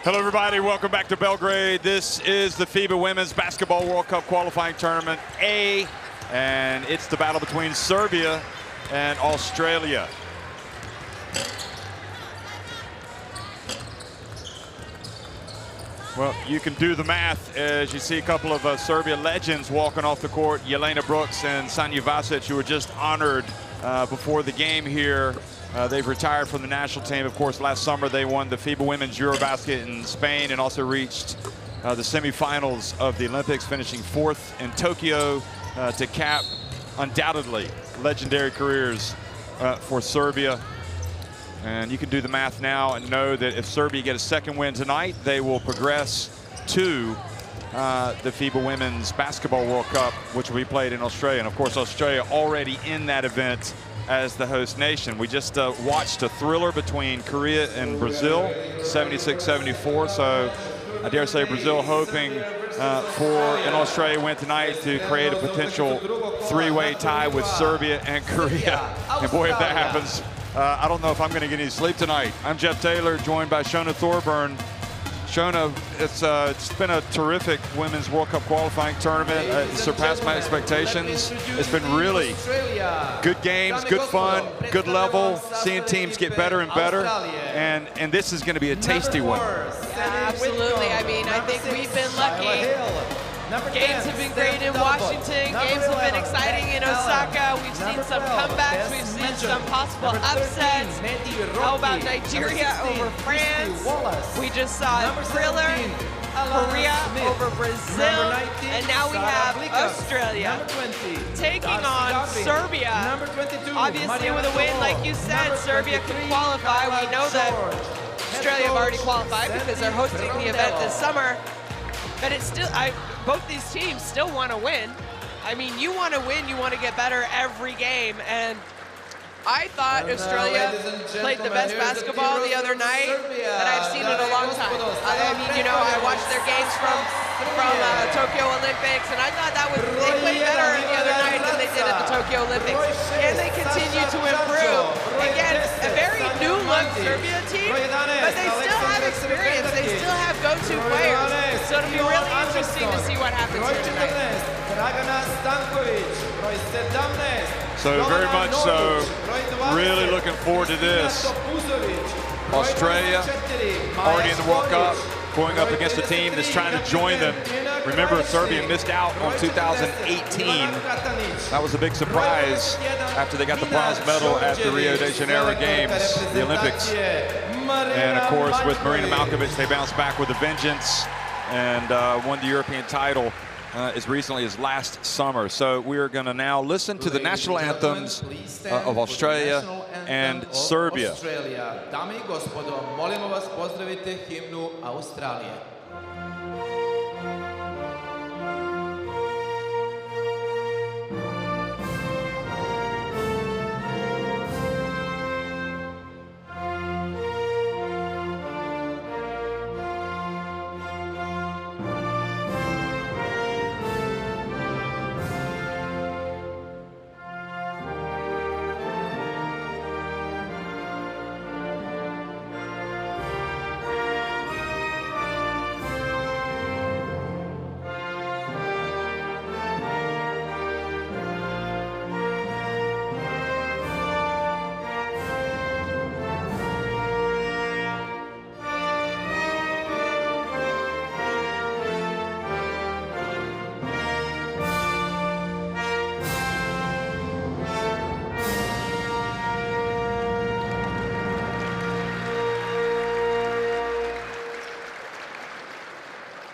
Hello, everybody. Welcome back to Belgrade. This is the FIBA Women's Basketball World Cup Qualifying Tournament A, and it's the battle between Serbia and Australia. Well, you can do the math as you see a couple of Serbia legends walking off the court. Jelena Brooks and Sanja Vasic, who were just honored before the game here. They've retired from the national team. Of course, last summer they won the FIBA Women's Eurobasket in Spain and also reached the semifinals of the Olympics, finishing 4th in Tokyo to cap undoubtedly legendary careers for Serbia. And you can do the math now and know that if Serbia get a second win tonight, they will progress to the FIBA Women's Basketball World Cup, which will be played in Australia. And of course, Australia already in that event as the host nation. We just watched a thriller between Korea and Brazil, 76-74. So I dare say Brazil hoping for an Australia win tonight to create a potential three-way tie with Serbia and Korea. And boy, if that happens, I don't know if I'm going to get any sleep tonight. I'm Jeff Taylor, joined by Shona Thorburn. Shona, it's been a terrific Women's World Cup qualifying tournament. It surpassed my expectations. It's been really good games, good fun, good level, seeing teams get better and better. And this is going to be a tasty one. Yeah, absolutely. I mean, I think we've been lucky. Games have been great in Washington. Games have been exciting in Osaka. We've seen some comebacks. We've seen some possible upsets. How about Nigeria over France? We just saw a thriller. Korea over Brazil. And now we have Australia taking on Serbia. Obviously, with a win, like you said, Serbia can qualify. We know that Australia have already qualified because they're hosting the event this summer. But it's still, both these teams still want to win. I mean, you want to win, you want to get better every game. And I thought Australia played the best basketball the other night that I've seen in a long time. I mean, you know, I watched their games from Tokyo Olympics, and I thought they played better the other night than they did at the Tokyo Olympics. And they continue to improve. Again, a very new-look Serbia team, but they still have experience. They still have go-to players. So it'll be really interesting to see what happens here tonight. So very much so, really looking forward to this. Australia already in the World Cup, going up against a team that's trying to join them. Remember, Serbia missed out on 2018. That was a big surprise after they got the bronze medal at the Rio de Janeiro Games, the Olympics. And of course, with Marina Malkovic, they bounced back with a vengeance and won the European title as recently as last summer. So we are going to now listen to the national anthems of Australia and Serbia. Dame I gospodo, molimo vas pozdravite himnu Australije.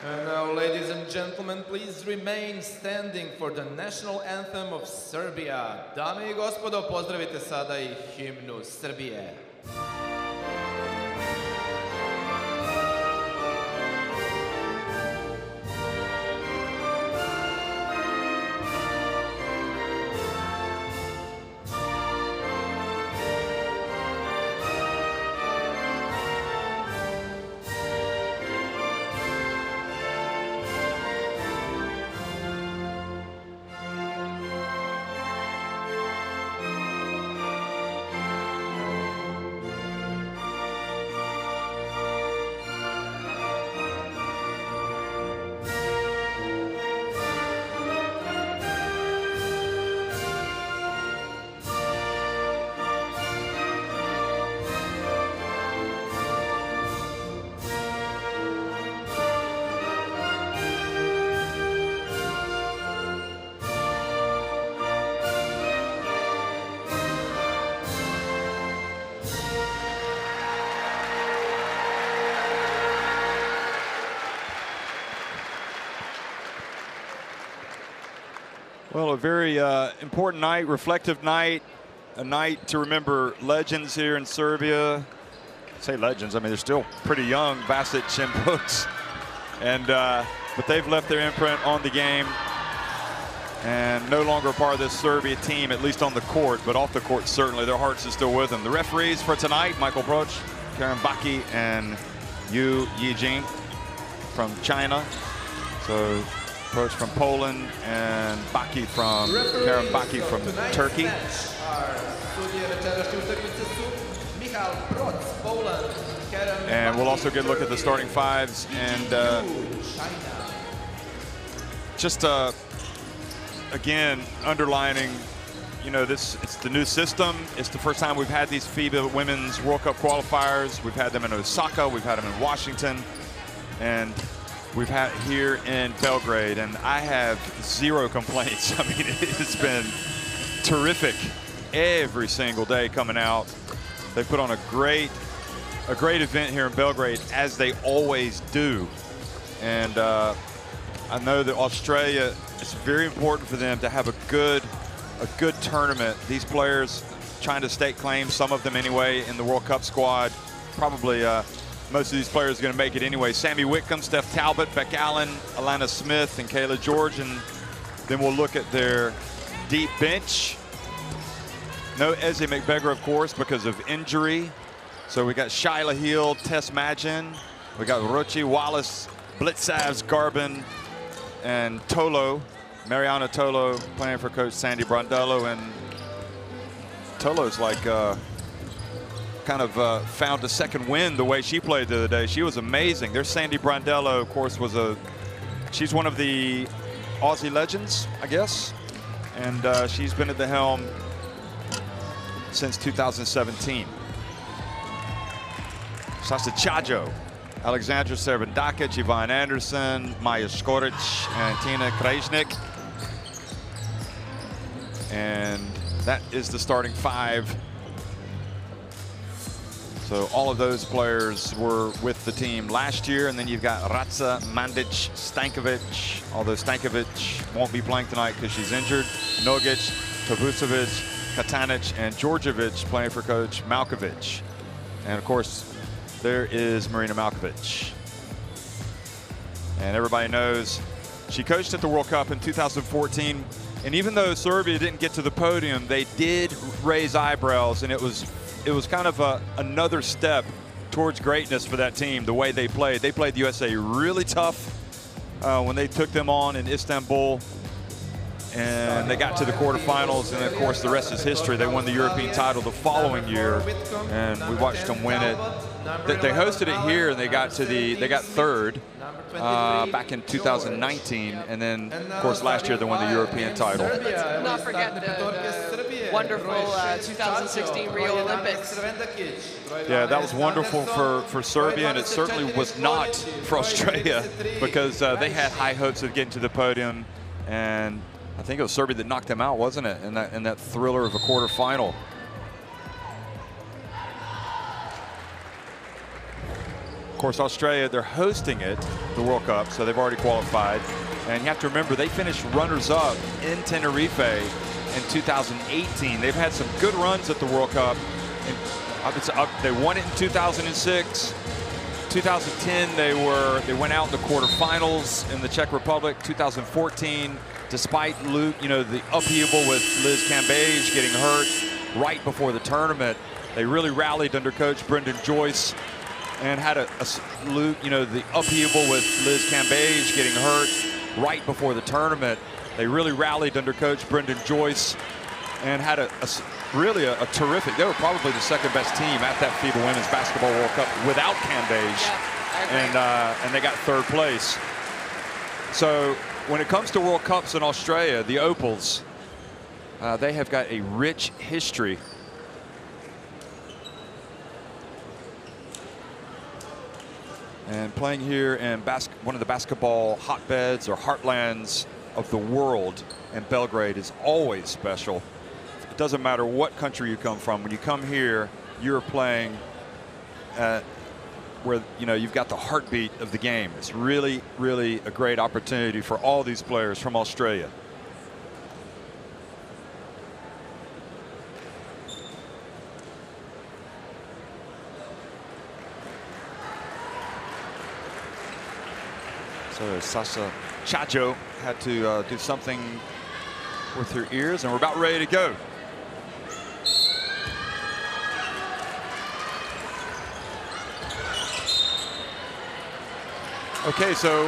And now, ladies and gentlemen, please remain standing for the national anthem of Serbia. Dame I gospodo, pozdravite sada I himnu Srbije. Well, a very important night, reflective night, a night to remember legends here in Serbia. I say legends, I mean, they're still pretty young, Vasic and Brooks. And, but they've left their imprint on the game and no longer a part of this Serbia team, at least on the court, but off the court, certainly. Their hearts are still with them. The referees for tonight, Michael Broch, Karen Baki, and Yu Yijing from China. So Broch from Poland and Baki from Karen Baki from Turkey. And we'll also get a look at the starting fives and just again underlining, you know, it's the new system. It's the first time we've had these FIBA Women's World Cup qualifiers. We've had them in Osaka, we've had them in Washington, and we've had here in Belgrade, and I have zero complaints. I mean, it's been terrific every single day coming out. They put on a great event here in Belgrade, as they always do. And I know that Australia, it's very important for them to have a good tournament. These players trying to stake claim, some of them anyway, in the World Cup squad. Probably most of these players are going to make it anyway. Sammy Whitcomb, Steph Talbot, Beck Allen, Alana Smith, and Kayla George. And then we'll look at their deep bench. No Eze McBeggar, of course, because of injury. So we got Shyla Hill, Tess Magin. We got Rochi, Wallace, Blitzavs, Garbin, and Tolo. Mariana Tolo playing for Coach Sandy Brondello. And Tolo's like kind of found a second wind the way she played the other day. She was amazing. There's Sandy Brondello, of course, she's one of the Aussie legends, I guess. And she's been at the helm since 2017. Sasa Chajo, Alexandra Servandakic, Yvonne Anderson, Maya Skoric, and Tina Krajnik. And that is the starting five. So all of those players were with the team last year. And then you've got Ratsa, Mandic, Stankovic, although Stankovic won't be playing tonight because she's injured. Nogic, Tavusevic, Katanic, and Djordjevic playing for Coach Malkovich. And of course, there is Marina Malkovich. And everybody knows she coached at the World Cup in 2014. And even though Serbia didn't get to the podium, they did raise eyebrows, and it was kind of another step towards greatness for that team, the way they played. They played the USA really tough when they took them on in Istanbul. And they got to the quarterfinals, and of course the rest is history. They won the European title the following year, and we watched them win it. They hosted it here, and they got third back in 2019, and then of course last year they won the European title. Let's not forget the wonderful 2016 Rio Olympics. Yeah, that was wonderful for Serbia, and it certainly was not for Australia, because they had high hopes of getting to the podium, and I think it was Serbia that knocked them out, wasn't it, in that thriller of a quarterfinal. Of course, Australia, they're hosting it, the World Cup, so they've already qualified. And you have to remember, they finished runners-up in Tenerife in 2018. They've had some good runs at the World Cup. They won it in 2006. 2010, they went out in the quarterfinals in the Czech Republic. 2014, despite the upheaval with Liz Cambage getting hurt right before the tournament, they really rallied under Coach Brendan Joyce, and had the upheaval with Liz Cambage getting hurt right before the tournament. They really rallied under Coach Brendan Joyce, and had really a terrific. They were probably the second best team at that FIBA Women's Basketball World Cup without Cambage, and they got third place. So when it comes to World Cups in Australia, the Opals, they have got a rich history. And playing here in one of the basketball hotbeds or heartlands of the world in Belgrade is always special. It doesn't matter what country you come from. When you come here, you're playing at where you've got the heartbeat of the game. It's really, really a great opportunity for all these players from Australia. So Sasha Chajo had to do something with her ears, and we're about ready to go. Okay, so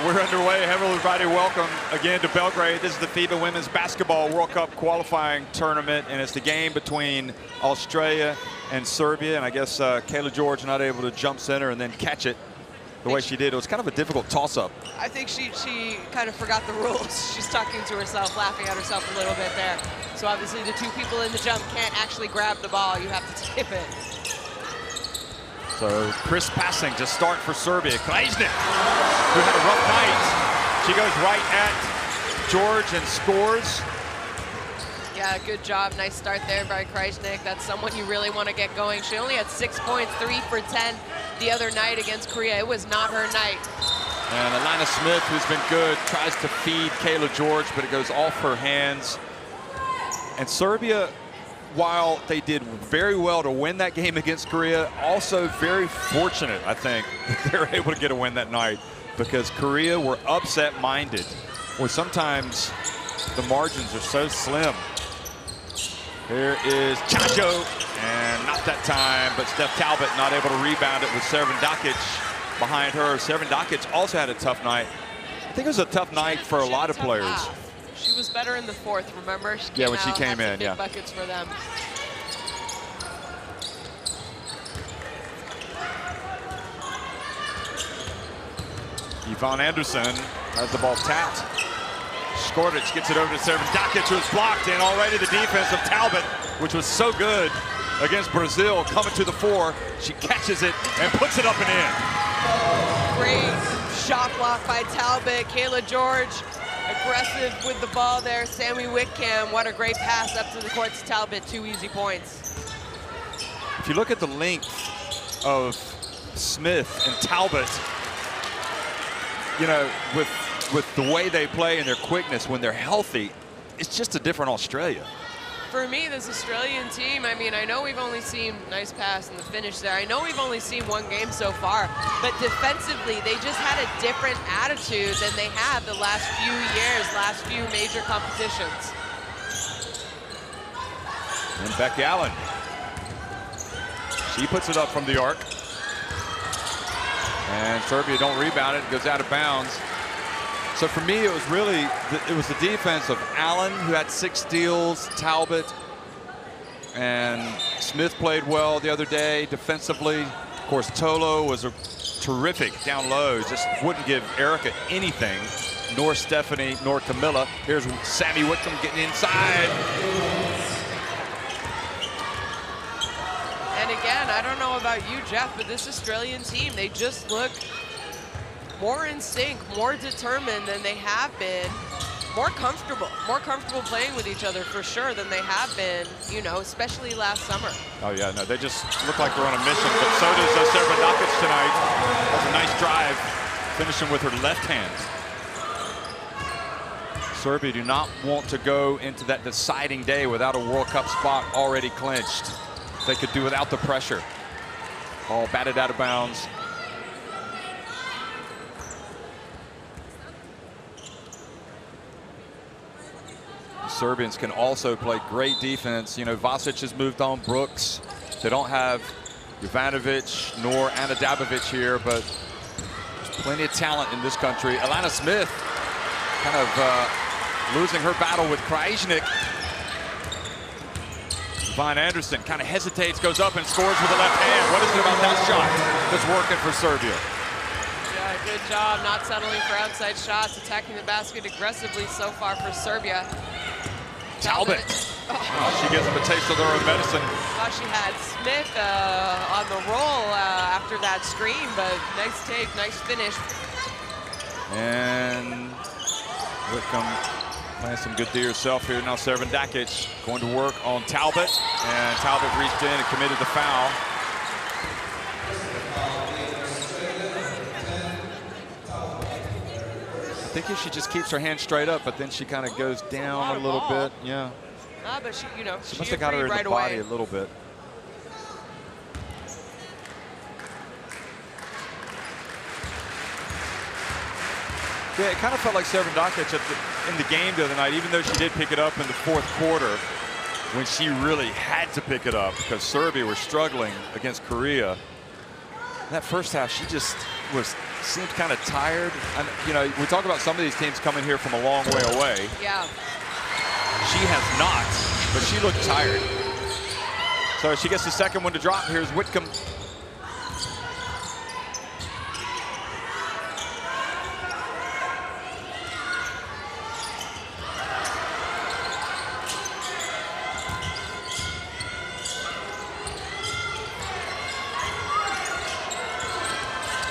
we're underway. Hello, everybody. Welcome again to Belgrade. This is the FIBA Women's Basketball World Cup qualifying tournament, and it's the game between Australia and Serbia. And I guess Kayla George not able to jump center and then catch it the way she did. It was kind of a difficult toss-up. I think she kind of forgot the rules. She's talking to herself, laughing at herself a little bit there. So obviously the two people in the jump can't actually grab the ball. You have to tip it. So crisp passing to start for Serbia. Krajisnik, who had a rough night. She goes right at George and scores. Yeah, good job. Nice start there by Krajisnik. That's someone you really want to get going. She only had 6 points, 3 for 10 the other night against Korea. It was not her night. And Alana Smith, who's been good, tries to feed Kayla George, but it goes off her hands. And Serbia, while they did very well to win that game against Korea, also very fortunate, I think, that they were able to get a win that night, because Korea were upset-minded, where sometimes the margins are so slim. Here is Chajo, and not that time, but Steph Talbot not able to rebound it with Servandakic behind her. Servandakic also had a tough night. I think it was a tough night for a lot of players. She was better in the fourth, remember? Yeah, when she came in, yeah. Buckets for them. Yvonne Anderson has the ball tapped. Skordic gets it over to Servandakic, who is blocked, and already the defense of Talbot, which was so good against Brazil, coming to the fore. She catches it and puts it up and in. Great shot block by Talbot. Kayla George aggressive with the ball there. Sammy Whitcomb, what a great pass up to the court to Talbot. 2 easy points. If you look at the length of Smith and Talbot, you know, with the way they play and their quickness when they're healthy, it's just a different Australia. For me, this Australian team, I mean, I know we've only seen nice pass in the finish there. I know we've only seen one game so far, but defensively, they just had a different attitude than they had the last few years, last few major competitions. And Becky Allen, she puts it up from the arc. And Serbia don't rebound it, goes out of bounds. So for me, it was really, it was the defense of Allen, who had 6 steals, Talbot, and Smith played well the other day defensively. Of course, Tolo was a terrific down low, just wouldn't give Erica anything, nor Stephanie, nor Camilla. Here's Sammy Whitcomb getting inside. And again, I don't know about you, Jeff, but this Australian team, they just look more in sync, more determined than they have been, more comfortable playing with each other for sure than they have been, you know, especially last summer. Oh yeah, no, they just look like they're on a mission, but so does Servandakic tonight. That's a nice drive, finishing with her left hand. Serbia do not want to go into that deciding day without a World Cup spot already clinched. They could do without the pressure. Ball batted out of bounds. Serbians can also play great defense. You know, Vasic has moved on, Brooks. They don't have Jovanovic nor Ana Dabovic here, but there's plenty of talent in this country. Alana Smith kind of losing her battle with Krajisnik. Yvonne Anderson kind of hesitates, goes up and scores with the left hand. What is it about that shot that's working for Serbia? Yeah, good job not settling for outside shots, attacking the basket aggressively so far for Serbia. Talbot. Oh, she gives them a taste of their own medicine. Thought she had Smith on the roll after that screen, but nice take, nice finish. And Whitcomb playing some good to herself here. Now Servandakic going to work on Talbot, and Talbot reached in and committed the foul. I think if she just keeps her hand straight up, but then she kind of goes down a little bit. Yeah. But she, you know, she must have got her in the body a little bit. Yeah, it kind of felt like Servandakis in the game the other night, even though she did pick it up in the fourth quarter, when she really had to pick it up because Serbia were struggling against Korea. That first half, she just seemed kind of tired. And you know, we talk about some of these teams coming here from a long way away. Yeah. She has not, but she looked tired. So she gets the second one to drop. Here's Whitcomb.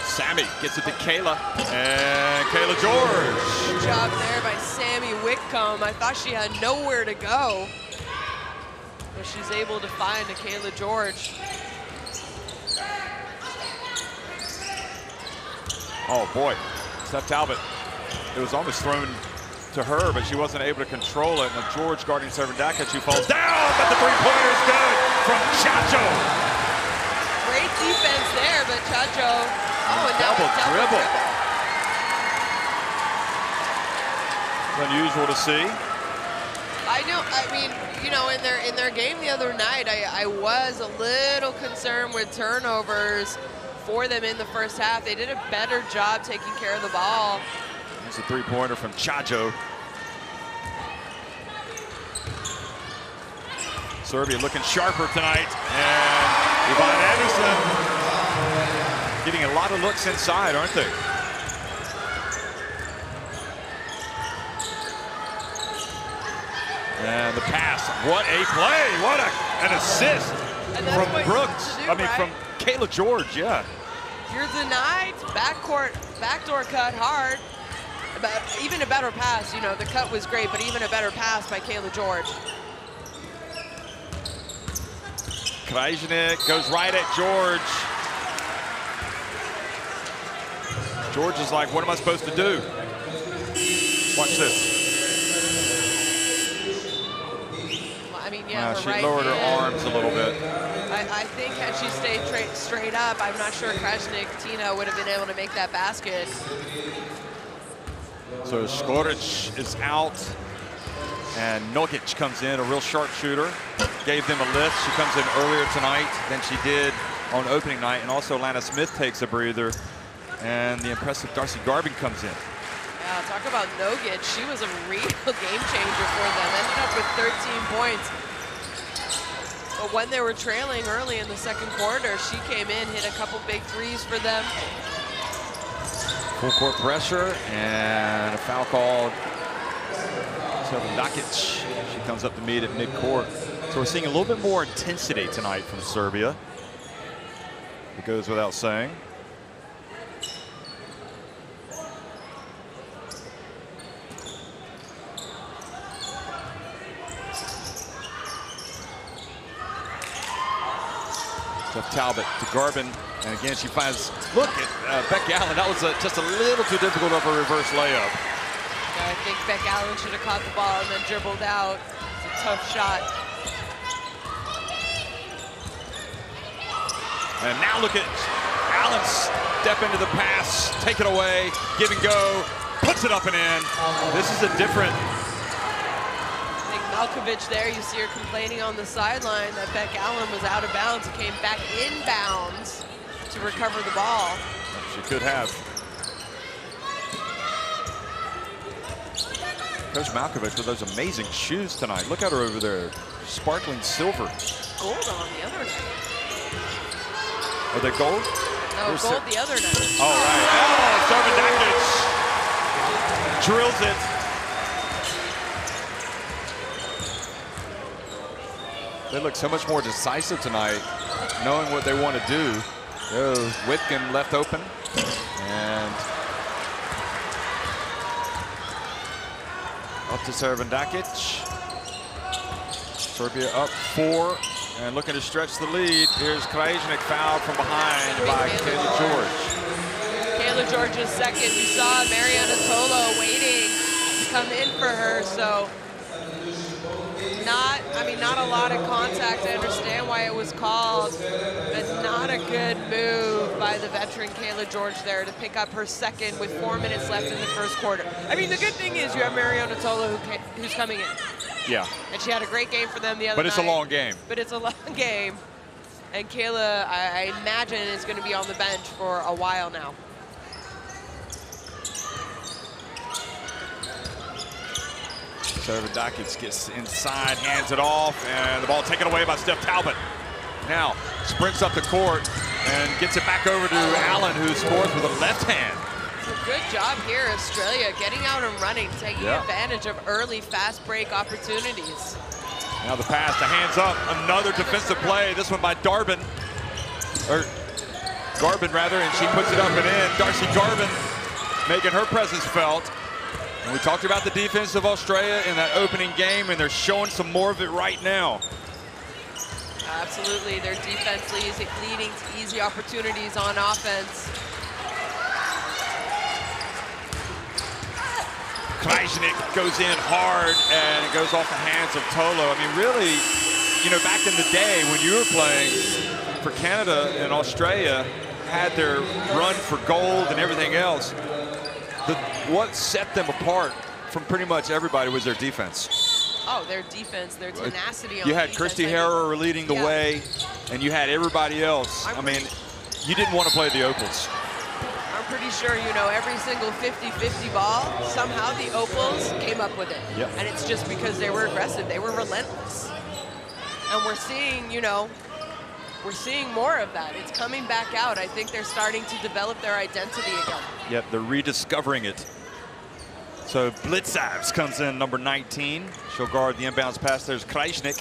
Sammy gets it to Kayla, and Kayla George. Good job there by Sammy Whitcomb. I thought she had nowhere to go, but she's able to find a Kayla George. Oh boy, Steph Talbot. It was almost thrown to her, but she wasn't able to control it. And George guarding Servandakis, who falls down, but the three-pointer is good from Chacho. Great defense there, but Chacho. Oh, and double dribble. dribble. It's unusual to see. I know. I mean, you know, in their game the other night, I was a little concerned with turnovers for them in the first half. They did a better job taking care of the ball. There's a three-pointer from Chacho. Serbia looking sharper tonight, and Yvonne Anderson getting a lot of looks inside, aren't they? And the pass, what a play, what an assist from Brooks. From Kayla George, yeah. You're denied, backdoor cut hard, but even a better pass. You know, the cut was great, but even a better pass by Kayla George. Krajnik goes right at George. George is like, what am I supposed to do? Watch this. Well, I mean, yeah, she right lowered her arms a little bit. I think had she stayed straight up, I'm not sure Krajnik Tina would have been able to make that basket. So Skoric is out, and Nogic comes in, a real sharpshooter. Gave them a lift. She comes in earlier tonight than she did on opening night, and also Lana Smith takes a breather. And the impressive Darcy Garvin comes in. Yeah, talk about Nogic. She was a real game changer for them. Ended up with 13 points. But when they were trailing early in the second quarter, she came in, hit a couple big threes for them. Full court pressure and a foul called. Servandakis. She comes up to meet at midcourt. So we're seeing a little bit more intensity tonight from Serbia. It goes without saying. Steph Talbot to Garvin, and again she finds, look at Beck Allen. That was just a little too difficult of a reverse layup. Yeah, I think Beck Allen should have caught the ball and then dribbled out. It's a tough shot. And now look at Allen step into the pass, take it away, give and go, puts it up and in. This is a different. I think Malkovich there, you see her complaining on the sideline that Beck Allen was out of bounds and came back inbounds to recover the ball. She could have. Coach Malkovich with those amazing shoes tonight. Look at her over there, sparkling silver. Gold on the other night. Are they gold? No, gold the other night. Oh, right. Oh, Servandakis drills it. They look so much more decisive tonight, knowing what they want to do. There's Whitcomb left open. And up to Servandakis. Serbia up 4 and looking to stretch the lead. Here's Krajnik fouled from behind by Kayla George. Kayla George's second. We saw Mariana Tolo waiting to come in for her, so not a lot of contact. I understand why it was called, but not a good move by by the veteran Kayla George there to pick up her second with 4 minutes left in the first quarter. I mean, the good thing is you have Mariona Tolo who's coming in. Yeah. And she had a great game for them the other night. But it's a long game. But it's a long game. And Kayla, I imagine, is going to be on the bench for a while now. Servadokic gets inside, hands it off, and the ball taken away by Steph Talbot. Now sprints up the court and gets it back over to Allen, who scores with a left hand. So good job here, Australia, getting out and running, taking advantage of early fast break opportunities. Now the pass, the hands up, another defensive play. This one by Garbin, and she puts it up and in. Darcy Garbin making her presence felt. And we talked about the defense of Australia in that opening game, and they're showing some more of it right now. Absolutely, their defense leading to easy opportunities on offense. Krajnik goes in hard, and it goes off the hands of Tolo. I mean, really, you know, back in the day when you were playing for Canada and Australia had their run for gold and everything else, what set them apart from pretty much everybody was their defense. Oh, their defense, their tenacity on You had defense. Christy Harrower leading the way, and you had everybody else. I mean, you didn't want to play the Opals. I'm pretty sure, you know, every single 50-50 ball, somehow the Opals came up with it. Yep. And it's just because they were aggressive. They were relentless. And we're seeing, you know, we're seeing more of that. It's coming back out. I think they're starting to develop their identity again. Yep, they're rediscovering it. So Blitzavs comes in, number 19. She'll guard the inbounds pass. There's Krajnik.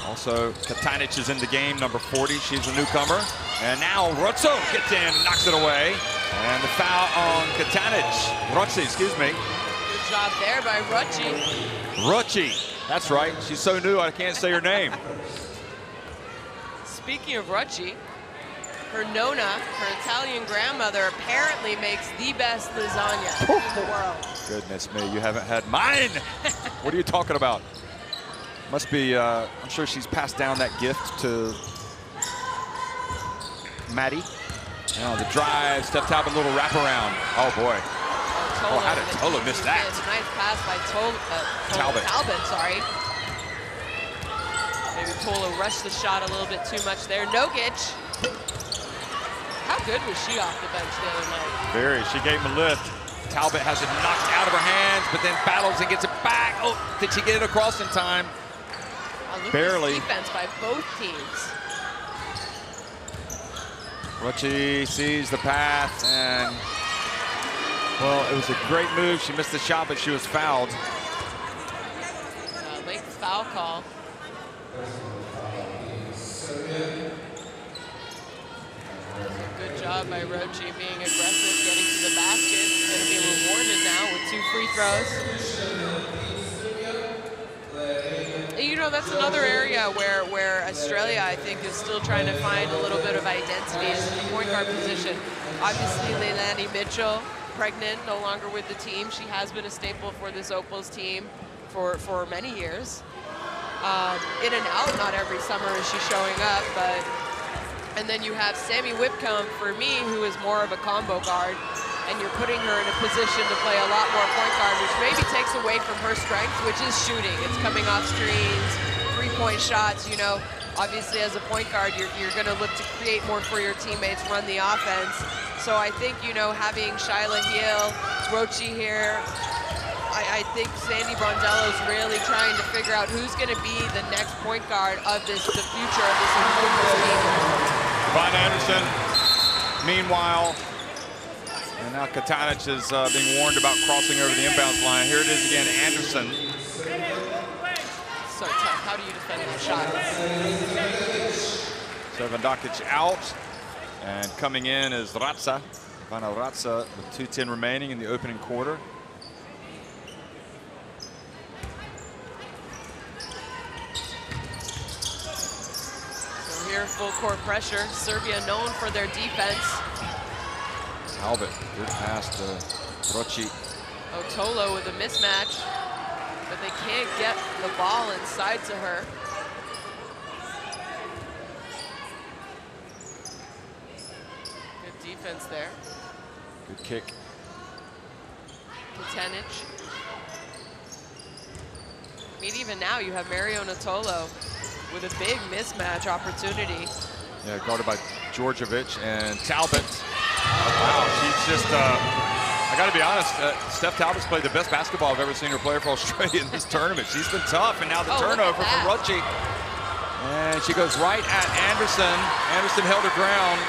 Also, Katanic is in the game, number 40. She's a newcomer. And now Rotso gets in, knocks it away. And the foul on Katanic. Rotsi, excuse me. Good job there by Rocci. Rocci, that's right. She's so new, I can't say her name. Speaking of Rocci, her Nona, her Italian grandmother, apparently makes the best lasagna in the world. Goodness me, you haven't had mine. What are you talking about? Must be, I'm sure she's passed down that gift to Maddie. Now the drive, Steph Talbot, little wraparound. Oh boy. Oh, how did Tolo miss that? Nice pass by Talbot, sorry. Maybe Tolo rushed the shot a little bit too much there. Nogic. How good was she off the bench the other night? Very, she gave him a lift. Talbot has it knocked out of her hands, but then battles and gets it back. Oh, did she get it across in time? Barely. Defense by both teams. Rocci sees the path, and well, it was a great move. She missed the shot, but she was fouled. Late foul call. Good job by Rocci being aggressive, getting to the basket. Going to be rewarded now with 2 free throws. You know, that's another area where Australia, I think, is still trying to find a little bit of identity in the point guard position. Obviously, Leilani Mitchell, pregnant, no longer with the team. She has been a staple for this Opals team for many years. In and out, not every summer is she showing up, but... And then you have Sammy Whitcomb, for me, who is more of a combo guard, and you're putting her in a position to play a lot more point guard, which maybe takes away from her strength, which is shooting. It's coming off screens, 3-point shots, you know. Obviously, as a point guard, you're going to look to create more for your teammates, run the offense. So I think, you know, having Shyla Heel, Rocci here, I think Sandy Brondello's really trying to figure out who's going to be the next point guard of the future of this Opals team. Von Anderson, meanwhile, and now Katanic is being warned about crossing over the inbounds line. Here it is again, Anderson. So tough. How do you defend that shot? Servadokic out, and coming in is Ratsa. Ivana Ratsa with 2:10 remaining in the opening quarter. Here, full court pressure. Serbia known for their defense. Talbot, good pass to Rocci. Tolo with a mismatch, but they can't get the ball inside to her. defense there. Good kick. Katanich. I mean, even now you have Mario Natolo with a big mismatch opportunity. Yeah, guarded by Djordjevic and Talbot. Wow, she's just, I gotta be honest, Steph Talbot's played the best basketball I've ever seen her play for Australia in this tournament. She's been tough, and now the turnover from Rutschi. And she goes right at Anderson. Anderson held her ground.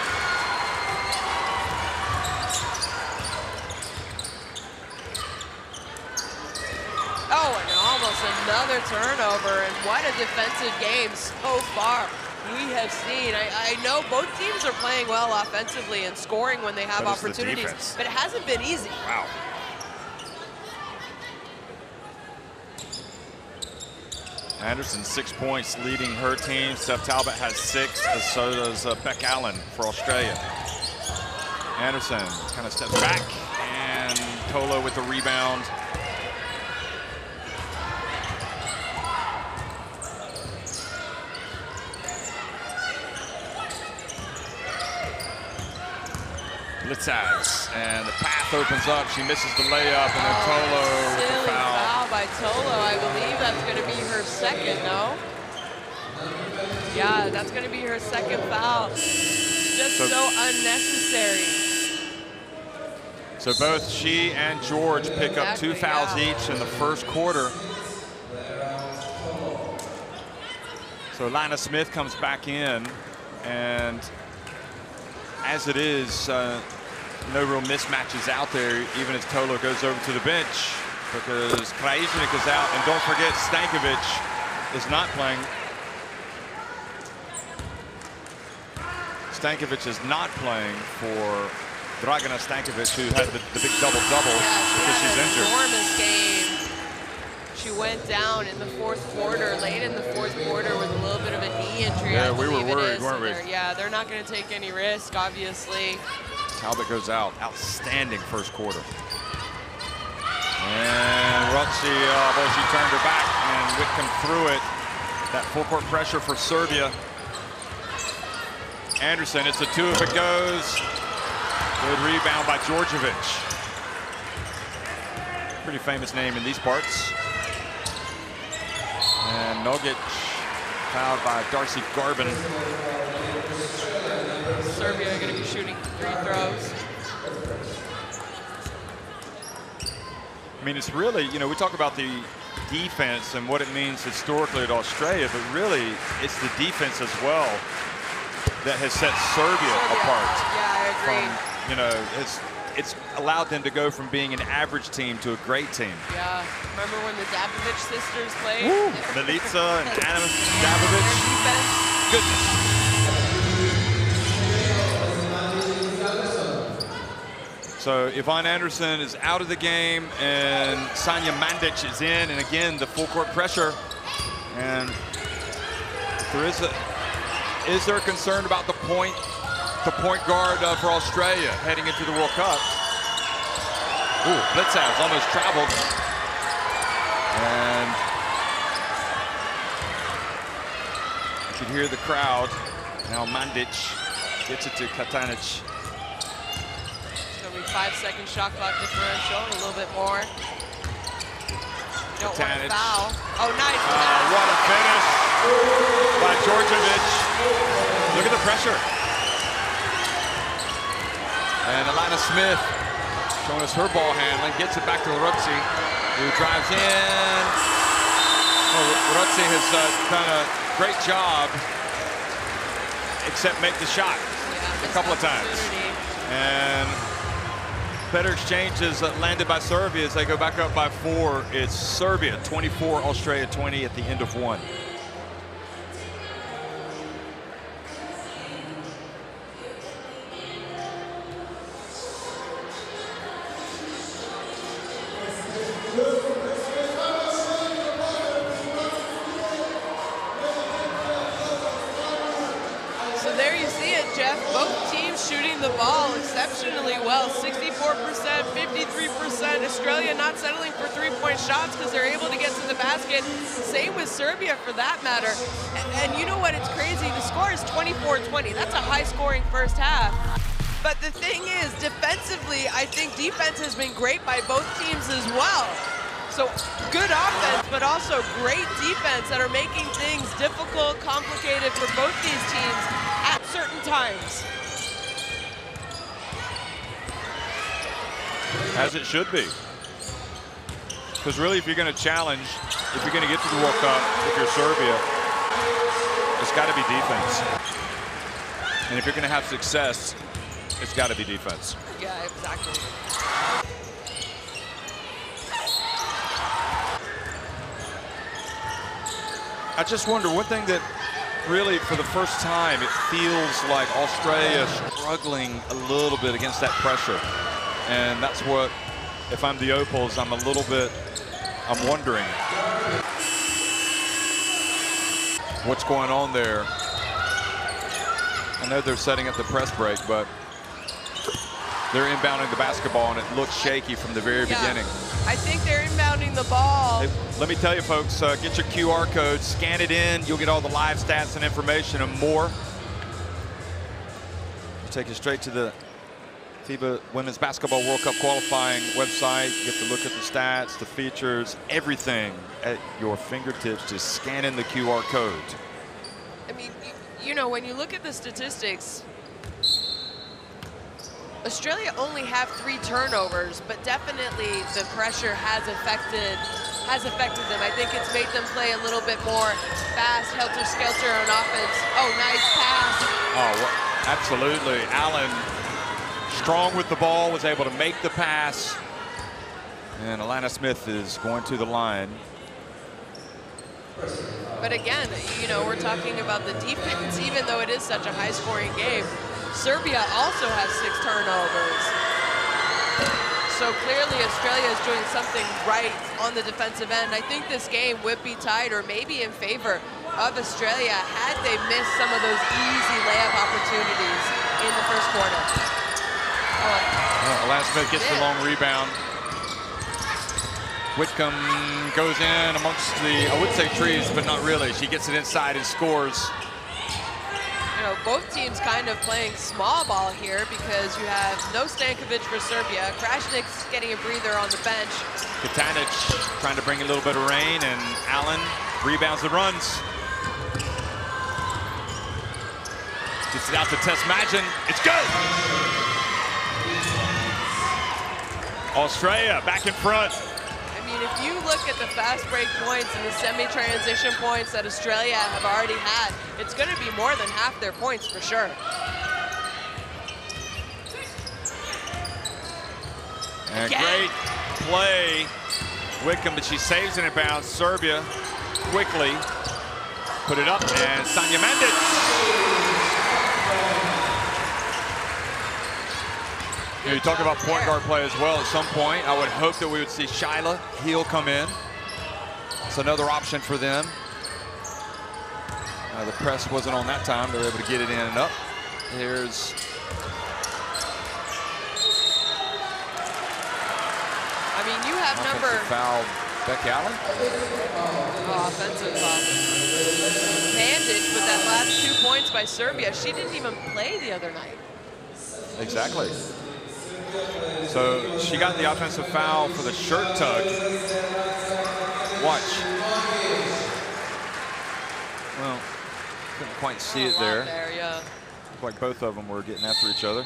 Oh, and almost another turnover, and what a defensive game so far we have seen. I know both teams are playing well offensively and scoring when they have opportunities, but it hasn't been easy. Wow. Anderson 6 points leading her team. Steph Talbot has 6, as so does Beck Allen for Australia. Anderson kind of steps back, and Tolo with the rebound. Blitzaz, and the path opens up. She misses the layup, and then Tolo with the foul. Foul by Tolo. I believe that's going to be her second, no? Yeah, that's going to be her second foul. Just so unnecessary. So both she and George pick up 2 fouls each in the first quarter. So Lana Smith comes back in, and as it is, no real mismatches out there, even as Tolo goes over to the bench, because Krajicnik is out, and don't forget Stankovic is not playing. Stankovic is not playing for Dragana Stankovic, who had the big double-double because she's injured. Enormous game. She went down in the fourth quarter, late in the fourth quarter, with a little bit of a knee injury. Yeah, we were worried, weren't we? Yeah, they're not going to take any risk, obviously. Talbot goes out. Outstanding first quarter. And Rutschi, boy, she turned her back, and Whitcomb threw it. That full court pressure for Serbia. Anderson, it's a 2 if it goes. Good rebound by Djordjevic. Pretty famous name in these parts. And Nogic fouled by Darcy Garvin. Serbia are going to be shooting free throws. I mean, it's really, you know, we talk about the defense and what it means historically at Australia, but really it's the defense as well that has set Serbia apart. Yeah, I agree. From, you know, it's allowed them to go from being an average team to a great team. Yeah, remember when the Dabovic sisters played? Milica and Anna Dabovic. Goodness. So Yvonne Anderson is out of the game, and Sanja Mandic is in, and again the full court pressure. And is there a concern about the point guard for Australia heading into the World Cup? Ooh, Blitzhouse almost traveled. And you can hear the crowd. Now Mandic gets it to Katanich. 5-second shot clock differential, a little bit more. Don't want to foul. Oh, nice. What a finish by Djordjevic. Look at the pressure. And Alana Smith showing us her ball handling, gets it back to Rutschi, who drives in. Oh, Rutschi has done a great job, except make the shot a couple of times. And better exchanges landed by Serbia as they go back up by 4. It's Serbia 24, Australia 20 at the end of 1. So there you see it, Jeff. Both teams shooting the ball exceptionally well. 64%, 53%. Australia not settling for three-point shots because they're able to get to the basket. Same with Serbia for that matter. And you know what? It's crazy. The score is 24-20. That's a high-scoring first half. But the thing is, defensively, I think defense has been great by both teams as well. So good offense, but also great defense that are making things difficult, complicated for both these teams at certain times. As it should be. Because really, if you're going to challenge, if you're going to get to the World Cup, if you're Serbia, it's got to be defense. And if you're going to have success, it's got to be defense. Yeah, exactly. I just wonder, one thing that really, for the first time, it feels like Australia struggling a little bit against that pressure. And that's what, if I'm the Opals, I'm wondering what's going on there. I know they're setting up the press break, but they're inbounding the basketball, and it looks shaky from the very beginning. I think they're inbounding the ball. Hey, let me tell you, folks, get your QR code, scan it in. You'll get all the live stats and information and more. Take you straight to the FIBA Women's Basketball World Cup qualifying website. You get to look at the stats, the features, everything at your fingertips. Just scan in the QR code. I mean, you know, when you look at the statistics, Australia only have 3 turnovers, but definitely the pressure has affected them. I think it's made them play a little bit more fast, helter-skelter on offense. Oh, nice pass. Oh, well, absolutely. Allen, strong with the ball, was able to make the pass. And Alana Smith is going to the line. But again, you know, we're talking about the defense, even though it is such a high-scoring game. Serbia also has 6 turnovers. So clearly Australia is doing something right on the defensive end. I think this game would be tied or maybe in favor of Australia had they missed some of those easy layup opportunities in the first quarter. Alana Smith gets the long rebound. Whitcomb goes in amongst the, I would say trees, but not really. She gets it inside and scores. You know, both teams kind of playing small ball here because you have no Stankovic for Serbia. Krasnik's getting a breather on the bench. Katanic trying to bring a little bit of rain, and Allen rebounds and runs. Gets it out to Tess Madgen. It's good! Australia back in front. If you look at the fast break points and the semi-transition points that Australia have already had, it's going to be more than half their points for sure. And great play, Whitcomb, but she saves it in bounds. Serbia quickly put it up, and Sanja Mandic. You talk about point guard play as well at some point. I would hope that we would see Shyla Heel come in. It's another option for them. The press wasn't on that time. They were able to get it in and up. Here's... I mean, you have number... foul, Becky Allen. Offensive foul. Mandic with that last 2 points by Serbia. She didn't even play the other night. Exactly. So she got the offensive foul for the shirt tug. Watch. Well, couldn't quite see it there. Yeah. Looked like both of them were getting after each other.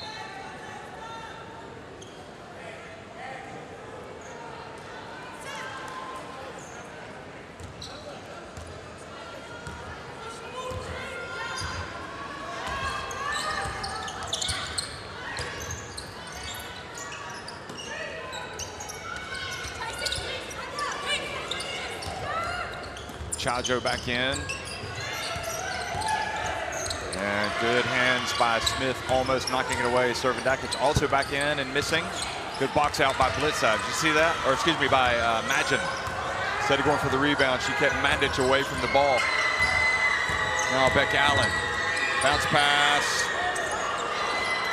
Chajo back in. And good hands by Smith, almost knocking it away. Servandakic also back in and missing. Good box out by Blitzow. Did you see that? Or excuse me, by Madgen. Instead of going for the rebound, she kept Mandic away from the ball. Now Beck Allen. Bounce pass.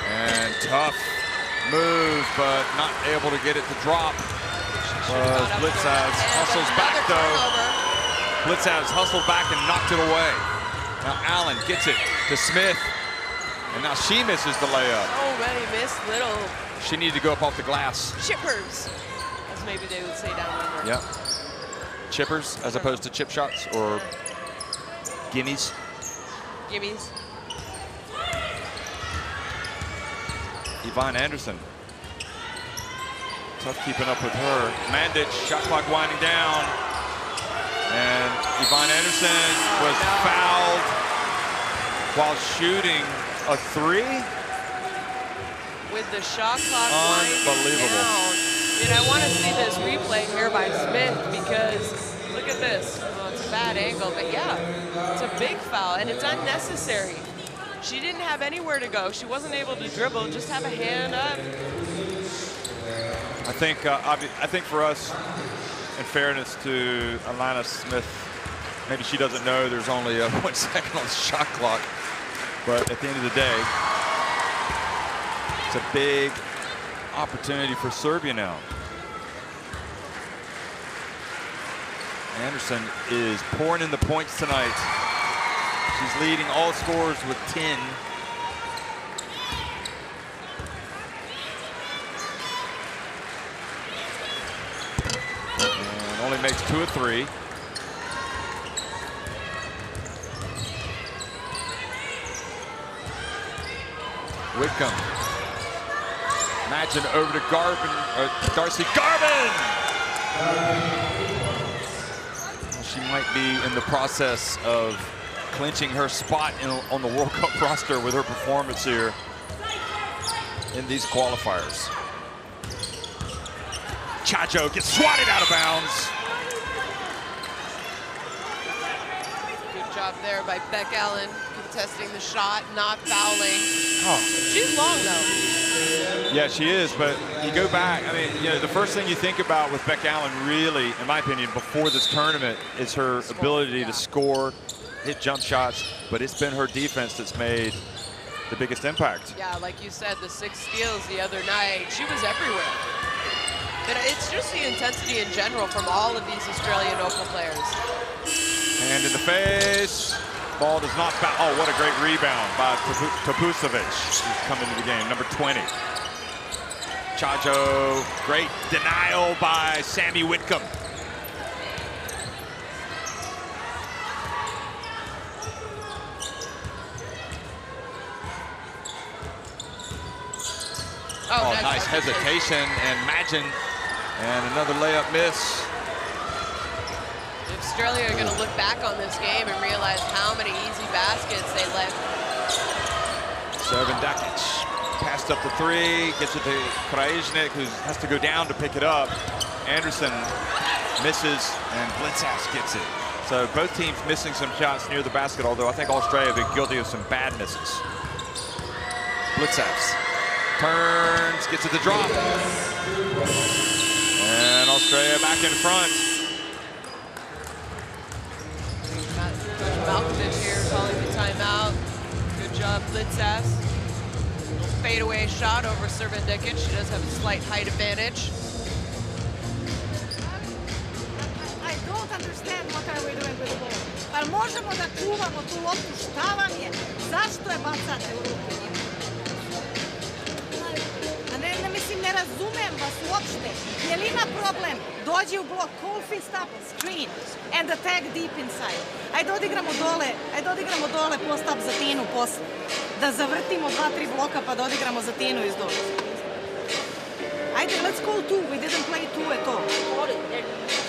And tough move, but not able to get it to drop. Blitzow's hustles back though. Blitzow's hustled back and knocked it away. Now Allen gets it to Smith. And now she misses the layup. So many missed little She needed to go up off the glass. chippers, as maybe they would say down under. Yep. Chippers as opposed to chip shots or gimmies. Gimmies. Yvonne Anderson. Tough keeping up with her. Mandic, shot clock winding down. And Yvonne Anderson was fouled while shooting a 3. With the shot clock winding down. And I want to see this replay here by Smith because look at this. Oh, it's a bad angle, but yeah, it's a big foul and it's unnecessary. She didn't have anywhere to go. She wasn't able to dribble, just have a hand up. I think for us, in fairness to Alana Smith, maybe she doesn't know there's only 1 second on the shot clock. But at the end of the day, it's a big opportunity for Serbia now. Anderson is pouring in the points tonight. She's leading all scorers with 10. And only makes 2 of 3. Whitcomb. Imagine over to Darcy Garvin. She might be in the process of clinching her spot on the World Cup roster with her performance here in these qualifiers. Chacho gets swatted out of bounds. Good job there by Beck Allen, contesting the shot, not fouling. Oh. She's long though. Yeah, she is, but you go back, I mean, you know, the first thing you think about with Beck Allen really, in my opinion, before this tournament is her ability to score, hit jump shots, but it's been her defense that's made the biggest impact. Yeah, like you said, the 6 steals the other night, she was everywhere. But it's just the intensity in general from all of these Australian Open players. Hand in the face. Ball does not foul. Oh, what a great rebound by Topusovic, who's come into the game, number 20. Chacho, great denial by Sammy Whitcomb. Oh, nice hesitation and Magin, and another layup miss. Australia are going to look back on this game and realize how many easy baskets they let. Servin Dakic passed up the 3, gets it to Krajisnik, who has to go down to pick it up. Anderson misses, and Blitzhouse gets it. So both teams missing some shots near the basket, although I think Australia have been guilty of some bad misses. Blitzhouse turns, gets it to drop. And Australia back in front. Malkovich here calling the timeout. Good job, Blitzhouse. Fadeaway shot over Servin Dakic. She does have a slight height advantage. I don't understand what are we doing with the ball. Pa možemo da čuvamo tu loptu, šta vam je? Zašto je bacate u ruke njima? Ne, mislim, ne razumem vas uopšte. Je li ima problem? Dođi u blok, call fist up, screen, and attack deep inside. Ajde odigramo dole post up za Tinu posle. Da zavrtimo 2-3 bloka pa da odigramo za Tinu iz dole. Ajde, let's call 2. We didn't play 2 at all.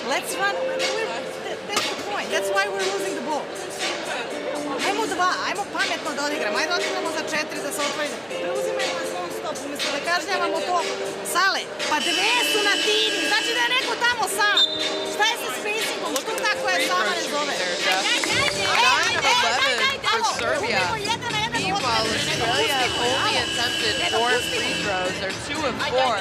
Let's run. That's the point. That's why we're losing the ball. Ajmo 2, ajmo pametno da odigramo. Ajde odigramo za 4 da se otvori. Preuzimajmo nas non stop, umjesto da kažnjavamo to. Sale, pa 2 su na Tini. Znači da je neko tamo sam. Šta je sa spacingom? Što tako je sama ne zove? 9 of 11 for Serbia. Meanwhile, Australia only attempted 4 free throws, or 2 of 4.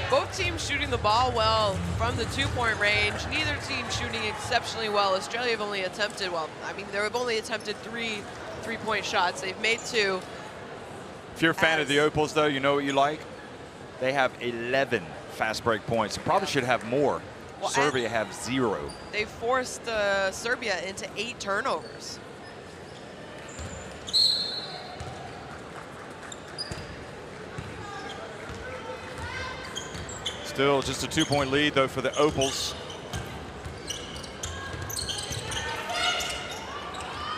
Both teams shooting the ball well from the 2-point range. Neither team shooting exceptionally well. Australia have only attempted, well, I mean, they've only attempted 3 3-point shots. They've made 2. If you're a fan of the Opals, though, you know what you like? They have 11 fast break points. Probably should have more. Well, Serbia have 0. They forced Serbia into 8 turnovers. Still just a 2-point lead, though, for the Opals.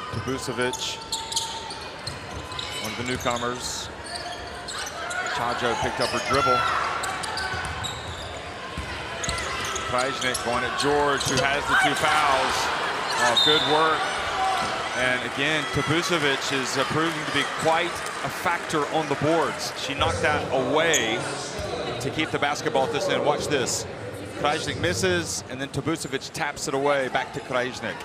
Tabusovic, one of the newcomers. Chajo picked up her dribble. Krajnik going at George, who has the 2 fouls. Oh, good work. And again, Tabusovic is proving to be quite a factor on the boards. She knocked that away to keep the basketball at this end. Watch this. Krajnik misses, and then Tabusovic taps it away back to Krajnik.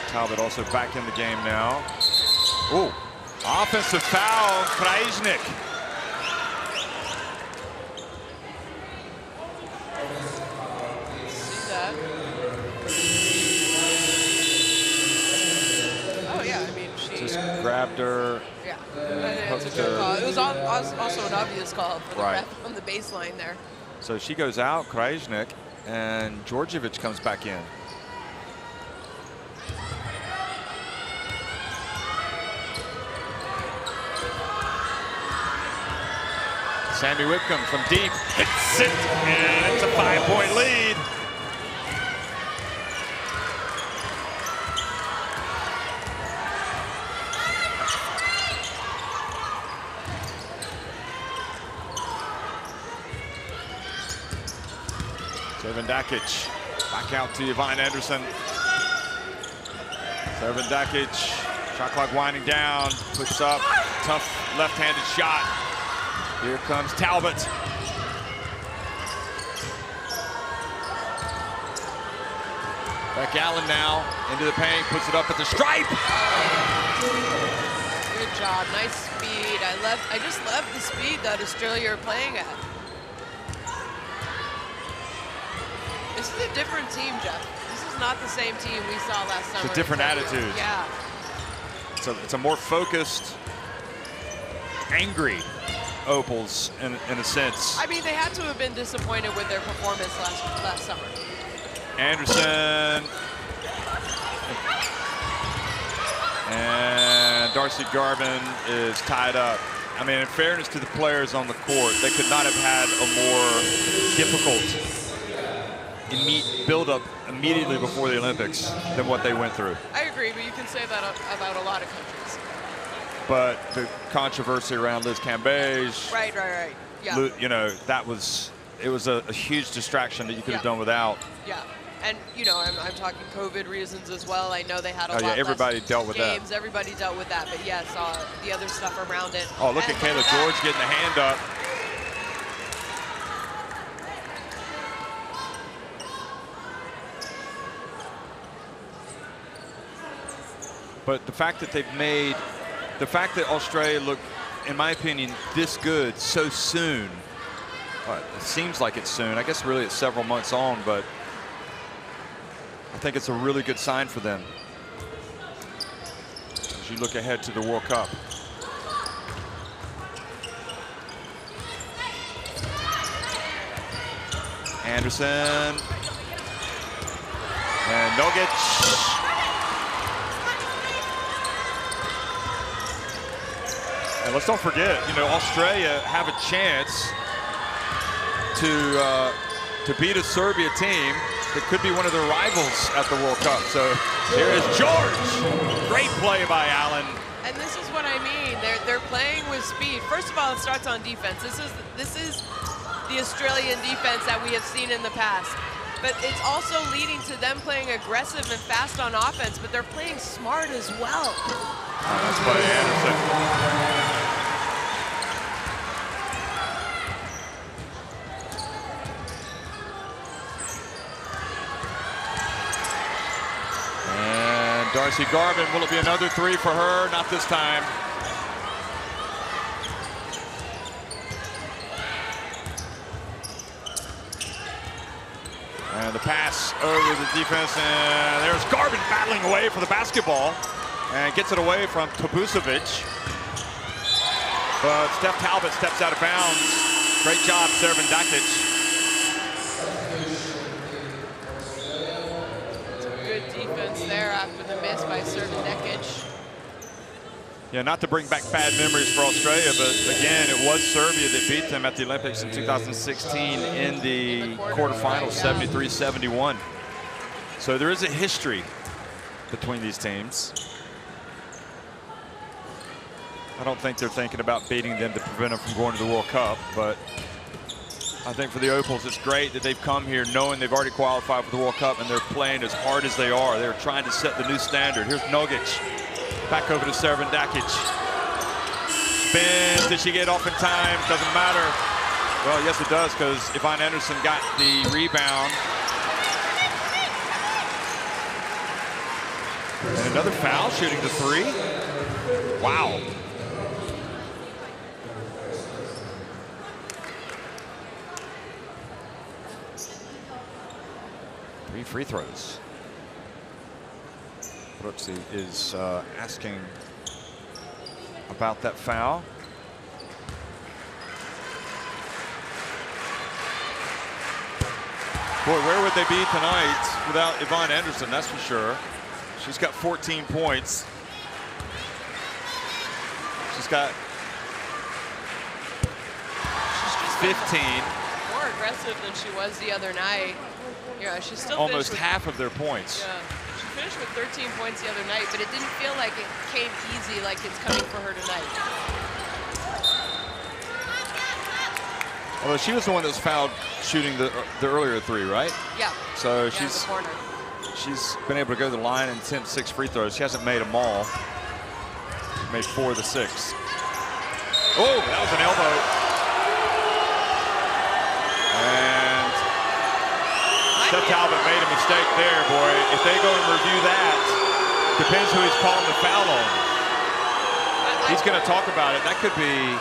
Talbot also back in the game now. Oh, offensive foul, Krajnik. See that? Oh yeah, I mean she Just grabbed her. Yeah, I think it's a good call. It was also an obvious call for the ref on the baseline there. So she goes out, Krajnik, and Djordjevic comes back in. Sammy Whitcomb from deep hits it, and it's a 5-point lead. Dakic back out to Yvonne Anderson. Dakic, shot clock winding down, puts up tough left-handed shot. Here comes Talbot. Beck Allen now into the paint, puts it up at the stripe. Good job, nice speed. I just love the speed that Australia are playing at. This is a different team, Jeff. This is not the same team we saw last summer. It's a different attitude. Yeah. It's a more focused, angry Opals in a sense. I mean, they had to have been disappointed with their performance last summer. Anderson. And Darcy Garvin is tied up. I mean, in fairness to the players on the court, they could not have had a more difficult build-up immediately before the Olympics than what they went through. I agree, but you can say that about a lot of countries. But the controversy around Liz Cambage, right. Yeah. You know, it was a huge distraction that you could have done without. Yeah, and you know, I'm talking COVID reasons as well. I know they had a lot less everybody dealt with games. that. Everybody dealt with that, but yes, the other stuff around it. Oh, look at Kayla George getting the hand up. But the fact that Australia looked, in my opinion, this good so soon, it seems like it's soon. I guess really it's several months on, but I think it's a really good sign for them as you look ahead to the World Cup. Anderson and Nogic. And let's don't forget, you know, Australia have a chance to beat a Serbia team that could be one of their rivals at the World Cup. So here is George. Great play by Allen. And this is what I mean. They're playing with speed. First of all, it starts on defense. This is the Australian defense that we have seen in the past. But it's also leading to them playing aggressive and fast on offense, but they're playing smart as well. Nice play, Anderson. And Darcy Garvin, will it be another three for her? Not this time. And the pass over the defense, and there's Garvin battling away for the basketball and gets it away from Tabusovic. But Steph Talbot steps out of bounds. Great job, Serbin Dakic. Good defense there after the miss by Serbin Dakic. Yeah, not to bring back bad memories for Australia, but again, it was Serbia that beat them at the Olympics in 2016 in the quarterfinals, 73-71. So there is a history between these teams. I don't think they're thinking about beating them to prevent them from going to the World Cup, but I think for the Opals, it's great that they've come here knowing they've already qualified for the World Cup and they're playing as hard as they are. They're trying to set the new standard. Here's Nogic. Back over to Serbin Dakic. Spins. Did she get off in time? Doesn't matter. Well, yes, it does, because Yvonne Anderson got the rebound. And another foul, shooting the three. Wow. Three free throws. Brooksy is asking about that foul. Boy, where would they be tonight without Yvonne Anderson? That's for sure. She's got 14 points. She's got 15. More aggressive than she was the other night. Yeah, she's still almost half of their points. Yeah. She finished with 13 points the other night, but it didn't feel like it came easy like it's coming for her tonight. Although she was the one that was fouled shooting the earlier three, right? Yeah. So yeah, she's been able to go to the line and attempt 6 free throws. She hasn't made them all. She made 4 of the 6. Oh, that was an elbow. And Steph Talbot made a mistake there, boy. If they go and review that, depends who he's calling the foul on. He's going to talk about it. That could be.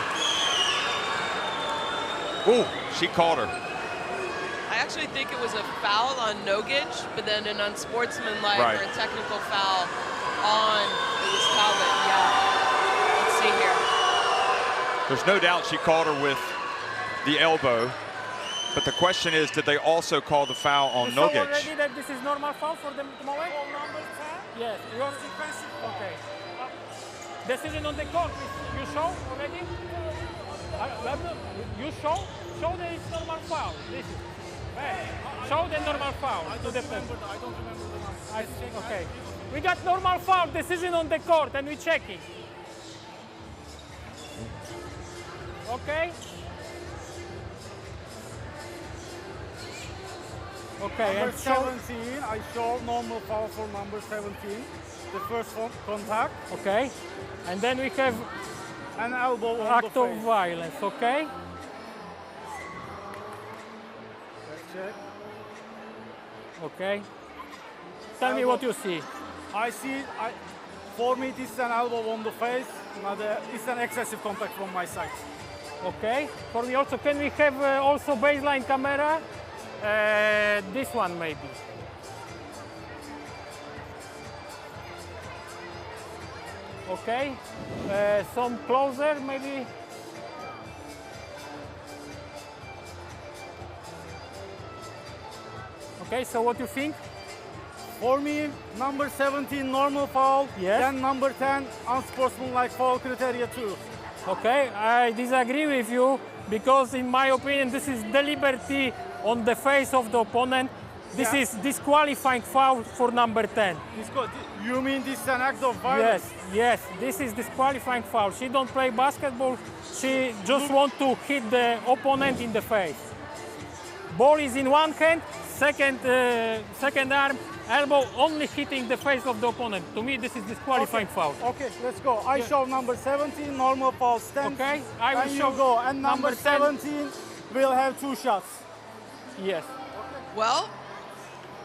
Ooh, she called her. I actually think it was a foul on Nogic, but then an unsportsmanlike or a technical foul on it was Talbot. Yeah. Let's see here. There's no doubt she called her with the elbow. But the question is, did they also call the foul on Nogic? You already that this is normal foul for them at the moment? All number 10? Yes. Your sequence? Okay. Decision on the court, you show already? You show that it's normal foul. This is. Show the normal foul. I don't remember the number. Okay. We got normal foul decision on the court and we're checking. Okay? Okay, number 17, I show normal foul for number 17. The first contact. Okay. And then we have an elbow on act the of face. violence, okay? Let's check. Okay. Tell me what you see. I see, for me it is an elbow on the face, but it's an excessive contact from my side. Okay. For me also, can we have also baseline camera? This one maybe. Okay. Some closer maybe. Okay, so what do you think? For me, number 17 normal foul, yes. Then number 10 unsportsmanlike foul criteria too. Okay, I disagree with you because in my opinion this is deliberately on the face of the opponent. This is disqualifying foul for number 10. You mean this is an act of violence? Yes, this is disqualifying foul. She don't play basketball, she just want to hit the opponent in the face. Ball is in one hand, second arm, elbow only hitting the face of the opponent. To me, this is disqualifying foul. Okay, let's go. I show number 17, normal foul stand. Okay, I will show go. And number 17 will have 2 shots. Yes. Well,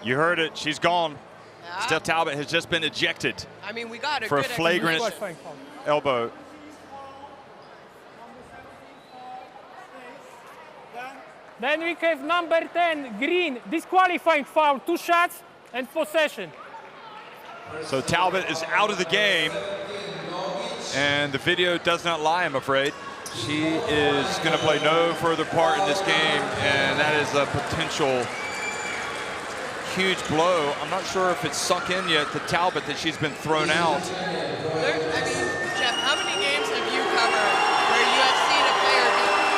you heard it. She's gone. Steph Talbot has just been ejected. I mean, we got for a flagrant elbow. Then we have number 10, Green, disqualifying foul, 2 shots and possession. So Talbot is out of the game, and the video does not lie, I'm afraid. She is going to play no further part in this game, and that is a potential huge blow. I'm not sure if it's sunk in yet to Talbot that she's been thrown out. I mean, Jeff, how many games have you covered where you have seen a player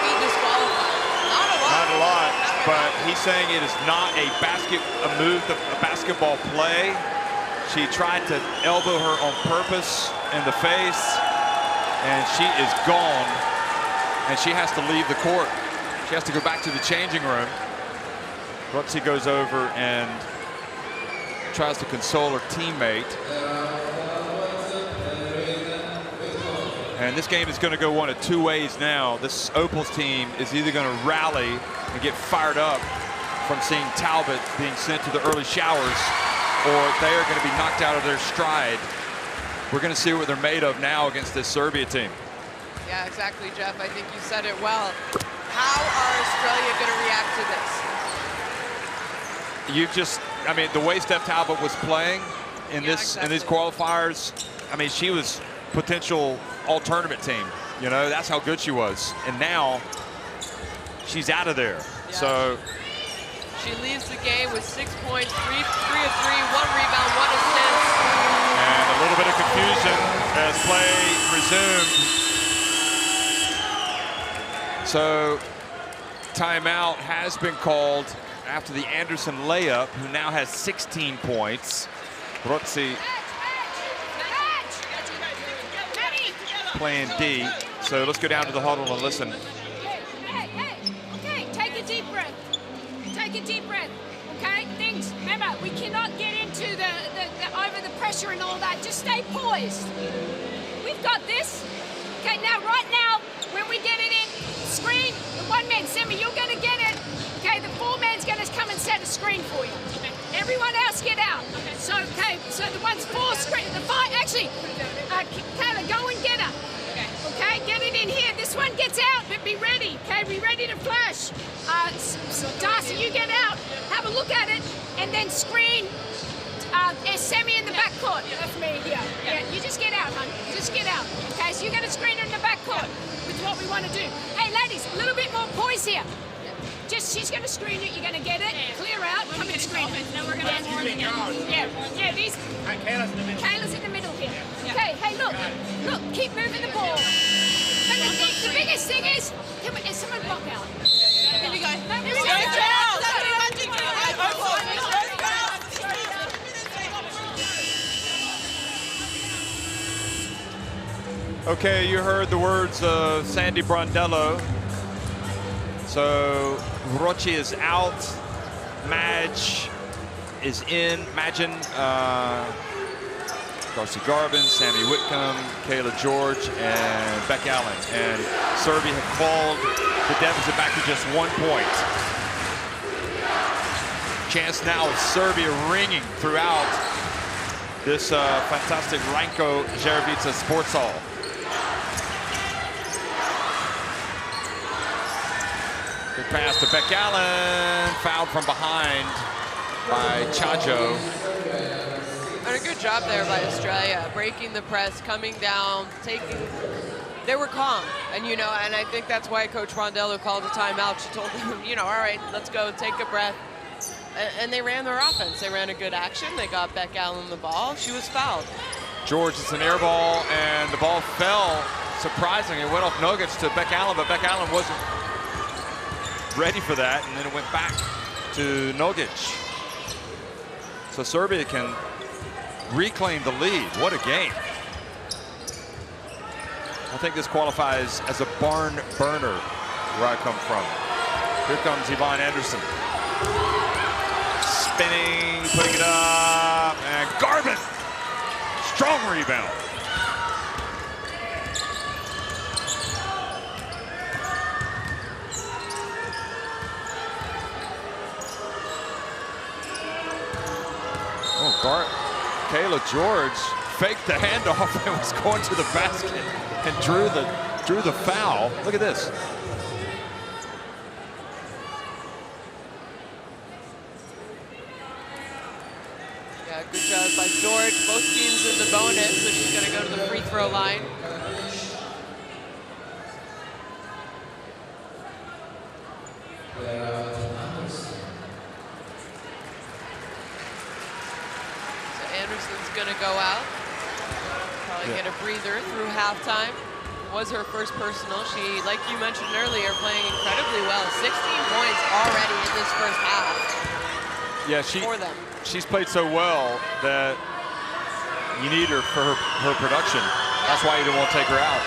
be disqualified? Not a lot. Not a lot, but he's saying it is not a basketball play. She tried to elbow her on purpose in the face, and she is gone, and she has to leave the court. She has to go back to the changing room. Brooksy goes over and tries to console her teammate. And this game is going to go one of two ways now. This Opals team is either going to rally and get fired up from seeing Talbot being sent to the early showers, or they are going to be knocked out of their stride. We're going to see what they're made of now against this Serbia team. Yeah, exactly, Jeff. I think you said it well. How are Australia going to react to this? You just, I mean, the way Steph Talbot was playing in in these qualifiers, I mean, she was potential all-tournament team. You know, that's how good she was. And now she's out of there. Yeah. So she leaves the game with 6 points, 3 of 3, 1 rebound, 1 assist. And a little bit of confusion as play resumed. So timeout has been called after the Anderson layup, who now has 16 points. Brooksy playing D. So let's go down to the huddle and listen. Okay, take a deep breath. Take a deep breath. Okay, things, remember, we cannot get into the over the pressure and all that. Just stay poised. We've got this. Okay, now, right now, when we get it in, screen, the one man, Semi, you're gonna get it. Okay, the 4-man's gonna come and set a screen for you. Okay. Everyone else get out. Okay. So the one's 4 screen, the 5, actually, Kayla, go and get her. Okay, get it in here. This one gets out, but be ready. Okay, be ready to flash. Darcy, you get out, have a look at it, and then screen Semi in the backcourt. That's me, yeah. You just get out, hon. Just get out. Okay, so you're going to screen her in the backcourt, which is what we want to do. Hey, ladies, a little bit more poise here. She's going to screen it, you're going to get it, clear out, come and screen it. Now we're going to these. Kayla's in the middle here. Okay, hey, look, keep moving the ball. But the biggest thing is someone block out. Here we go. Here we go. Okay, you heard the words of Sandy Brondello. So Rochi is out, Madge is in, Magin, Darcy Garvin, Sammy Whitcomb, Kayla George, and Beck Allen. And Serbia have called the deficit back to just 1 point. Chance now of Serbia ringing throughout this fantastic Ranko Jerevica Sports Hall. Good pass to Beck Allen, fouled from behind by Chajo. And a good job there by Australia, breaking the press, coming down, they were calm. And, you know, and I think that's why Coach Rondello called a timeout. She told them, you know, all right, let's go, take a breath. And they ran their offense. They ran a good action. They got Beck Allen the ball. She was fouled. George, it's an air ball, and the ball fell, surprisingly. It went off Nogic to Beck Allen, but Beck Allen wasn't ready for that, and then it went back to Nogic. So Serbia can reclaim the lead. What a game. I think this qualifies as a barn burner where I come from. Here comes Yvonne Anderson. Spinning, putting it up, and Garvin. Strong rebound. Kayla George faked the handoff and was going to the basket and drew the foul. Look at this. Yeah, good job by George. Both teams in the bonus, so she's going to go to the free throw line. go out. Probably get a breather through halftime. Was her first personal. She, like you mentioned earlier, playing incredibly well. 16 points already in this first half. Yeah, for them. She's played so well that you need her for her production. That's why you don't want to take her out.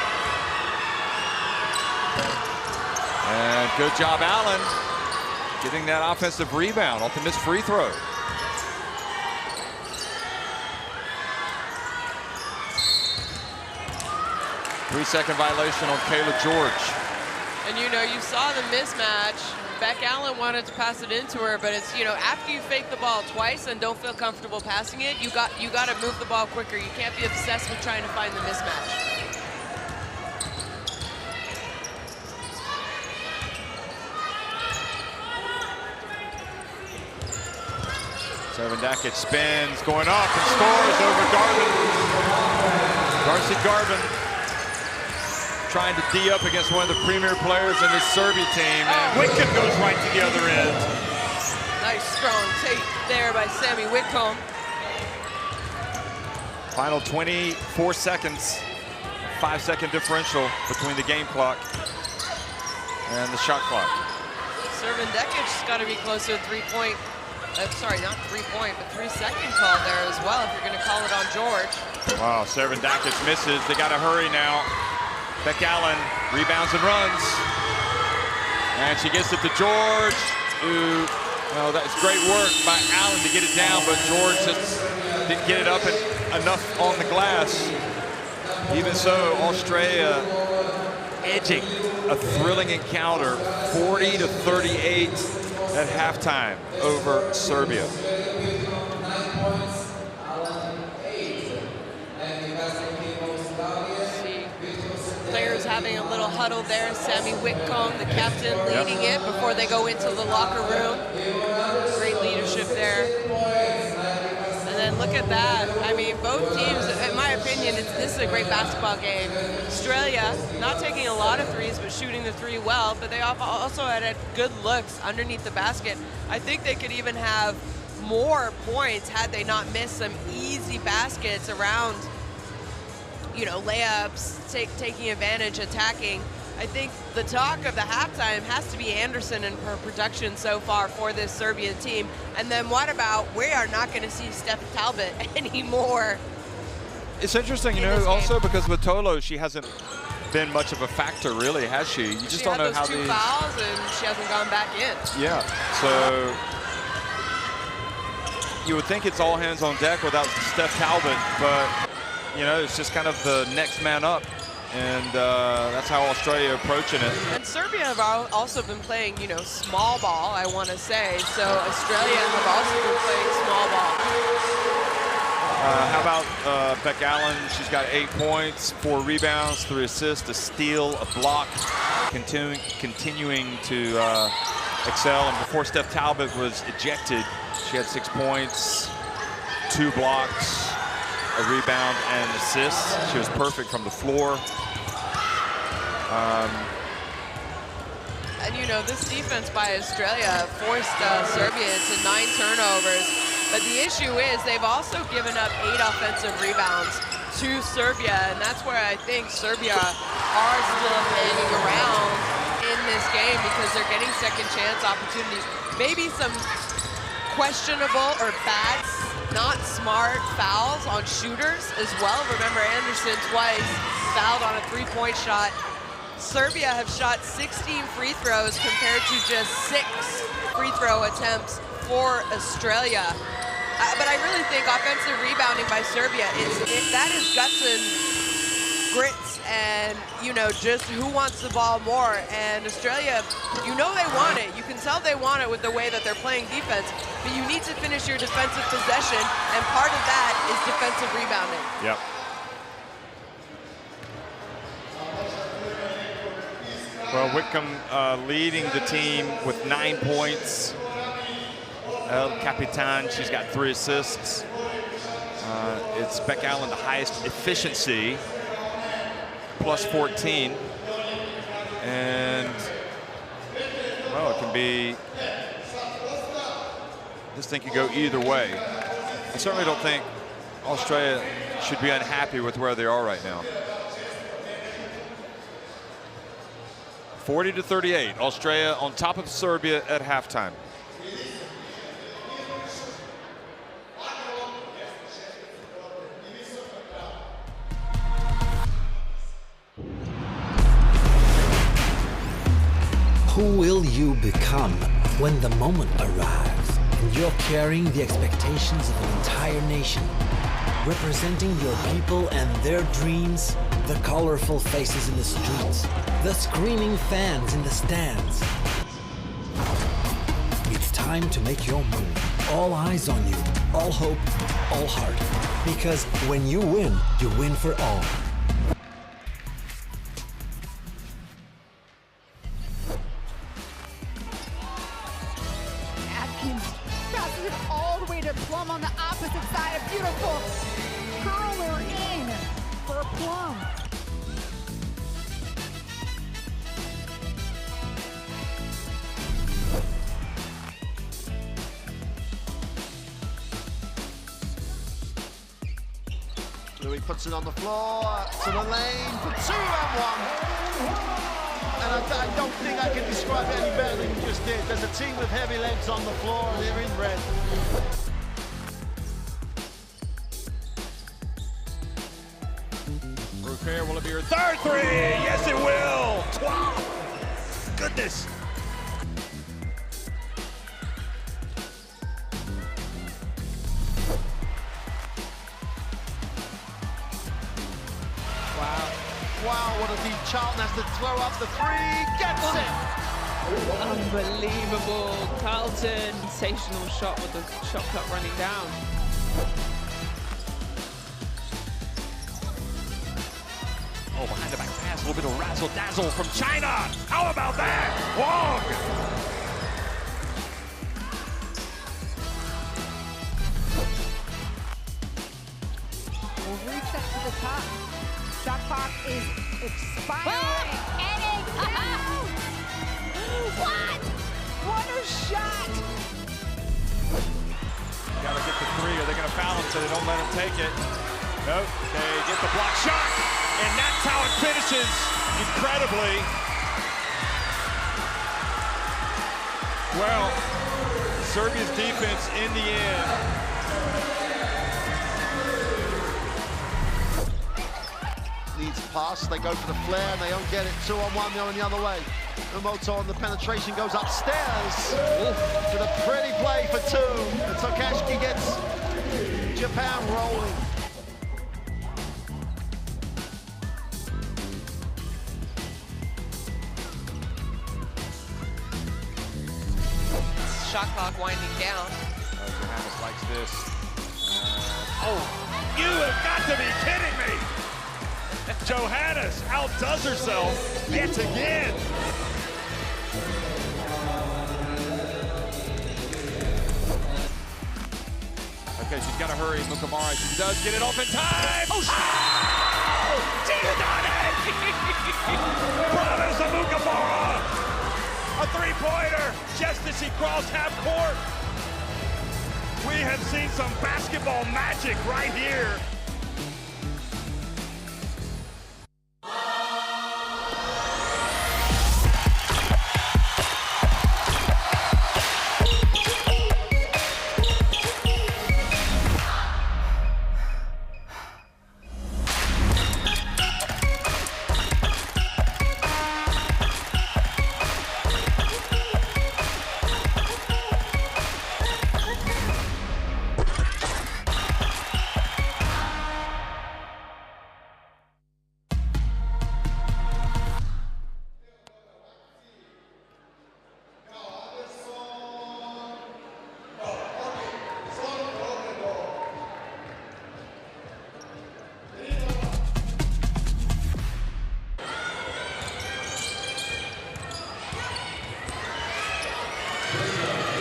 And good job, Allen, getting that offensive rebound off the missed free throw. Three-second violation on Kayla George. And you know, you saw the mismatch. Beck Allen wanted to pass it into her, but it's, you know, after you fake the ball twice and don't feel comfortable passing it, you got to move the ball quicker. You can't be obsessed with trying to find the mismatch. Serbia spins, going up and scores over Garvin. Darcy Garvin trying to D up against one of the premier players in this Serbia team, and Whitcomb goes right to the other end. Nice strong take there by Sammy Whitcomb. Final 24 seconds, 5-second differential between the game clock and the shot clock. Servandekic's got to be closer to 3-point. Sorry, not 3-point, but 3-second call there as well if you're going to call it on George. Wow, Servandakic misses. They got to hurry now. Beck Allen rebounds and runs. And she gets it to George, who, well, that's great work by Allen to get it down, but George just didn't get it up enough on the glass. Even so, Australia edging a thrilling encounter, 40-38 at halftime over Serbia. Players having a little huddle there. Sammy Whitcomb, the captain, leading it before they go into the locker room. Great leadership there. And then look at that. I mean, both teams, in my opinion, this is a great basketball game. Australia, not taking a lot of threes, but shooting the three well, but they also had good looks underneath the basket. I think they could even have more points had they not missed some easy baskets around, you know, layups, taking advantage, attacking. I think the talk of the halftime has to be Anderson and her production so far for this Serbian team. And then what about, we are not going to see Steph Talbot anymore. It's interesting, you know, also because with Tolo, she hasn't been much of a factor, really, has she? You just don't know how these... She had those 2 fouls and she hasn't gone back in. Yeah, so you would think it's all hands on deck without Steph Talbot, but you know, it's just kind of the next man up, and that's how Australia approaching it. And Serbia have also been playing, you know, small ball, I want to say. So Australia have also been playing small ball. How about Beck Allen? She's got 8 points, 4 rebounds, 3 assists, a steal, a block, continuing to excel. And before Steph Talbot was ejected, she had 6 points, 2 blocks, a rebound and assist. She was perfect from the floor. And you know, this defense by Australia forced Serbia into 9 turnovers. But the issue is they've also given up 8 offensive rebounds to Serbia. And that's where I think Serbia are still hanging around in this game because they're getting second chance opportunities. Maybe some questionable or bad, not smart fouls on shooters as well. Remember, Anderson twice fouled on a 3-point shot. Serbia have shot 16 free throws compared to just 6 free throw attempts for Australia. But I really think offensive rebounding by Serbia, that is guts and grits and, you know, just who wants the ball more. And Australia, you know they want it. You can tell they want it with the way that they're playing defense, but you need to finish your defensive possession, and part of that is defensive rebounding. Yep. Well, Whitcomb leading the team with 9 points. El Capitan, she's got 3 assists. It's Beck Allen, the highest efficiency, plus 14. And, well, it can be, this thing could go either way. I certainly don't think Australia should be unhappy with where they are right now. 40-38, Australia on top of Serbia at halftime. Who will you become when the moment arrives and you're carrying the expectations of an entire nation, representing your people and their dreams, the colorful faces in the streets, the screaming fans in the stands? It's time to make your move. All eyes on you, all hope, all heart. Because when you win for all. Passes it all the way to Plum on the opposite side. A beautiful curler in for Plum. Louis puts it on the floor, to the lane for 2-on-1. And I don't think I can describe it any better than you just did. There's a team with heavy legs on the floor and they're in red. Rufair, will it be her third three? Yes, it will. 12. Goodness. Wow, what a deep Charlton has to throw up the three, gets it! Unbelievable. Carlton, sensational shot with the shot clock running down. Oh, behind the back pass, a little bit of razzle-dazzle from China. How about that? Wong! We'll reset to the top. Shot clock is expiring. And it counts! What? What a shot! Gotta get the three, or they're gonna foul him so they don't let him take it. Nope, they get the block shot, and that's how it finishes incredibly. Well, Serbia's defense in the end. Needs pass, they go for the flare and they don't get it. 2-on-1, they're the other way. Umoto on the penetration goes upstairs. With a pretty play for two. And Tokashki gets Japan rolling. Shot clock winding down. Johannes likes this. Oh, you have got to be kidding me! Johannes outdoes herself yet again. Okay, she's got to hurry, Mukamara. She does get it off in time. Oh, she done it! Promise of Mukamara! A three-pointer just as she crossed half court. We have seen some basketball magic right here.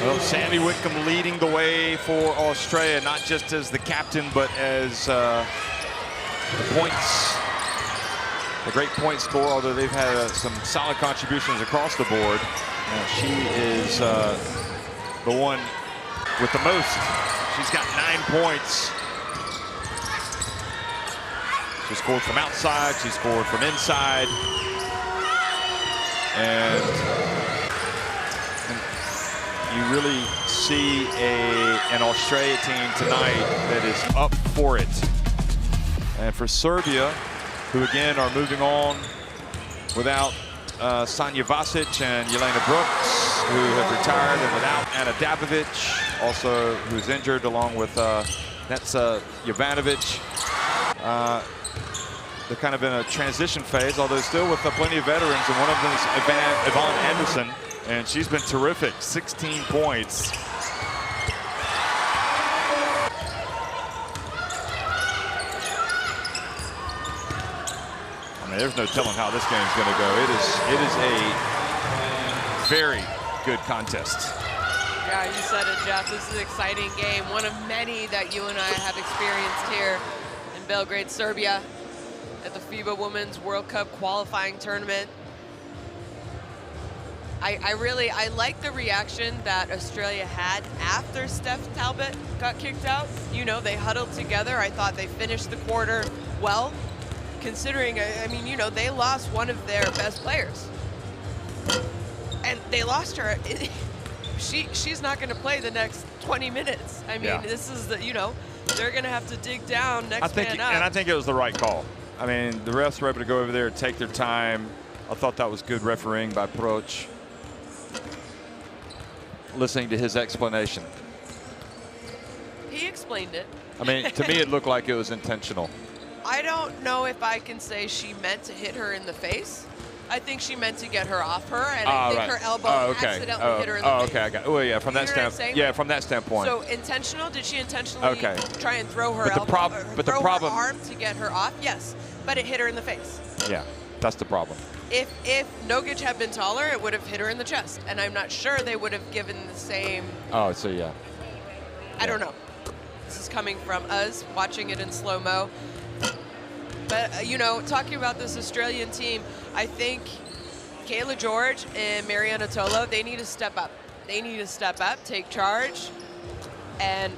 Well, Sammy Whitcomb leading the way for Australia, not just as the captain, but as the great point scorer, although they've had some solid contributions across the board. She is the one with the most. She's got 9 points. She scored from outside. She scored from inside. And you really see an Australia team tonight that is up for it. And for Serbia, who again are moving on without Sanja Vasic and Jelena Brooks, who have retired, and without Ana Dabovic, also who's injured, along with Netsa Jovanovic. They're kind of in a transition phase, although still with plenty of veterans, and one of them is Yvonne Anderson, and she's been terrific, 16 points. I mean, there's no telling how this game's going to go. It is a very good contest. Yeah, you said it, Jeff. This is an exciting game, one of many that you and I have experienced here in Belgrade, Serbia, at the FIBA Women's World Cup qualifying tournament. I like the reaction that Australia had after Steph Talbot got kicked out. You know, they huddled together. I thought they finished the quarter well, considering, I mean, you know, they lost one of their best players. And they lost her. She's not going to play the next 20 minutes. I mean, this is the, you know, they're going to have to dig down next man up. And I think it was the right call. I mean, the refs were able to go over there and take their time. I thought that was good refereeing by Proch. Listening to his explanation. He explained it. I mean, to me, it looked like it was intentional. I don't know if I can say she meant to hit her in the face. I think she meant to get her off her, and I think her elbow accidentally hit her in the face. Okay, I got it. Oh, yeah, from that standpoint. Yeah, from that standpoint. So intentional? Did she intentionally try and throw her her arm to get her off? Yes, but it hit her in the face. Yeah, that's the problem. If Nogic had been taller, it would have hit her in the chest, and I'm not sure they would have given the same. Oh, so yeah. I don't know. This is coming from us watching it in slow-mo. But, you know, talking about this Australian team, I think Kayla George and Mariana Tolo, they need to step up. They need to step up, take charge, and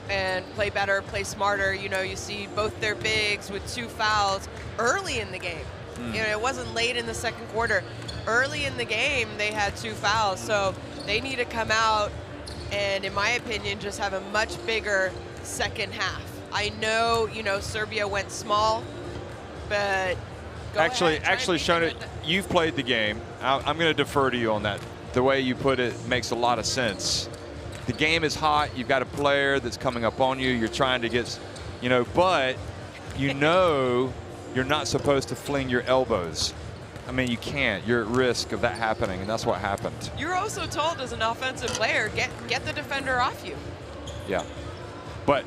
play better, play smarter. You know, you see both their bigs with 2 fouls early in the game. You know, it wasn't late in the second quarter. Early in the game, they had 2 fouls. So they need to come out and, in my opinion, just have a much bigger second half. I know, you know, Serbia went small, but actually, Shona, you've played the game. I'm going to defer to you on that. The way you put it makes a lot of sense. The game is hot. You've got a player that's coming up on you. You're trying to get, you know, but you know you're not supposed to fling your elbows. I mean, you can't. You're at risk of that happening, and that's what happened. You're also told as an offensive player, get the defender off you. Yeah. But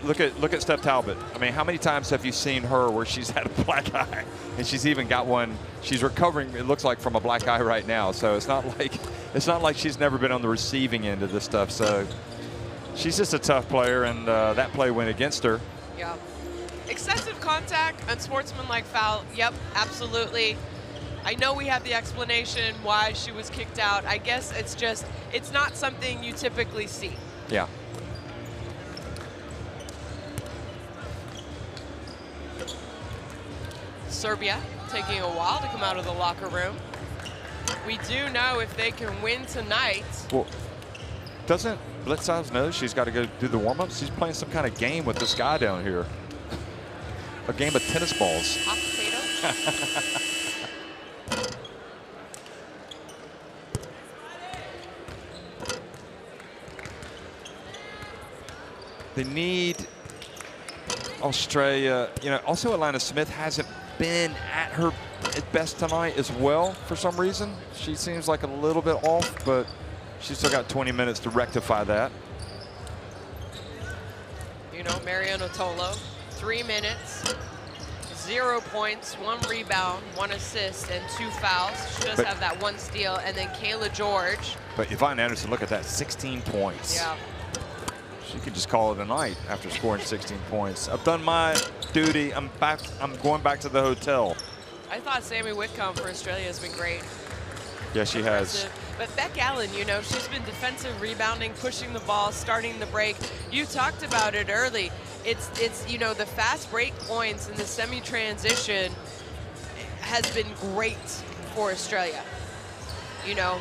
look at Steph Talbot. I mean, how many times have you seen her where she's had a black eye, and she's even got one? She's recovering. It looks like from a black eye right now. So it's not like she's never been on the receiving end of this stuff. So she's just a tough player, and that play went against her. Yeah. Excessive contact, unsportsmanlike foul. Yep, absolutely. I know we have the explanation why she was kicked out. I guess it's not something you typically see. Yeah. Serbia taking a while to come out of the locker room. We do know if they can win tonight. Well, doesn't Blitzhouse know she's got to go do the warm-ups? She's playing some kind of game with this guy down here. A game of tennis balls. Hot potato. They need Australia. You know, also Alana Smith hasn't been at her best tonight as well for some reason. She seems like a little bit off, but she's still got 20 minutes to rectify that. You know, Mariana Tolo, 3 minutes, 0 points, 1 rebound, 1 assist, and 2 fouls. She does have that 1 steal. And then Kayla George. But Yvonne Anderson, look at that, 16 points. Yeah. She could just call it a night after scoring 16 points. I've done my duty. I'm back. I'm going back to the hotel. I thought Sammy Whitcomb for Australia has been great. Yeah, she has. But Beck Allen, you know, she's been defensive rebounding, pushing the ball, starting the break. You talked about it early. it's you know, the fast break points and the semi-transition has been great for Australia. You know,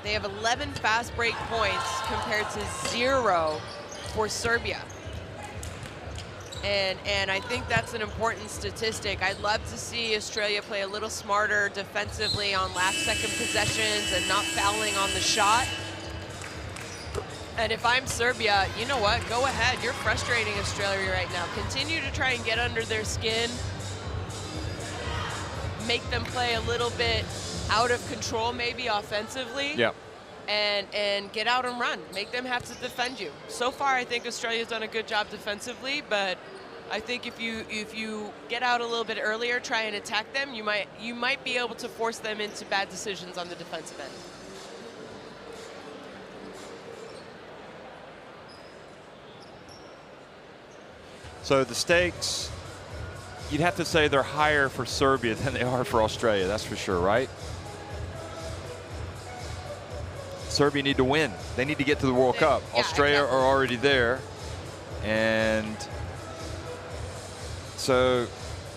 they have 11 fast break points compared to 0 for Serbia. And I think that's an important statistic. I'd love to see Australia play a little smarter defensively on last-second possessions and not fouling on the shot. And if I'm Serbia, you know what? Go ahead. You're frustrating Australia right now. Continue to try and get under their skin. Make them play a little bit out of control, maybe offensively. Yeah. And get out and run. Make them have to defend you. So far, I think Australia's done a good job defensively, but I think if you get out a little bit earlier, try and attack them, you might be able to force them into bad decisions on the defensive end. So the stakes, you'd have to say they're higher for Serbia than they are for Australia, that's for sure, right? Serbia need to win. They need to get to the World Cup. Yeah, Australia exactly. are already there. And so,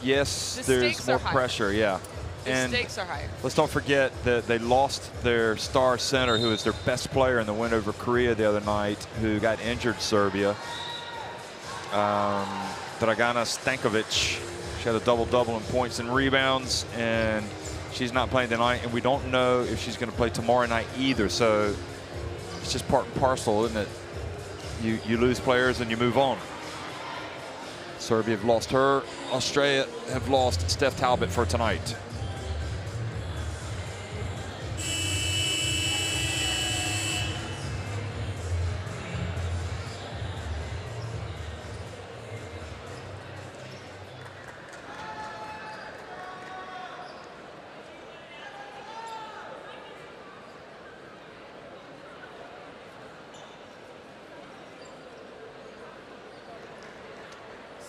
yes, The there's stakes more are higher. pressure, yeah. The And stakes are higher. let's don't forget that they lost their star center, who is their best player in the win over Korea the other night, who got injured, Serbia. Dragana Stankovic. She had a double-double in points and rebounds, and she's not playing tonight, and we don't know if she's going to play tomorrow night either. So it's just part and parcel, isn't it? You lose players and you move on. Serbia have lost her. Australia have lost Steph Talbot for tonight.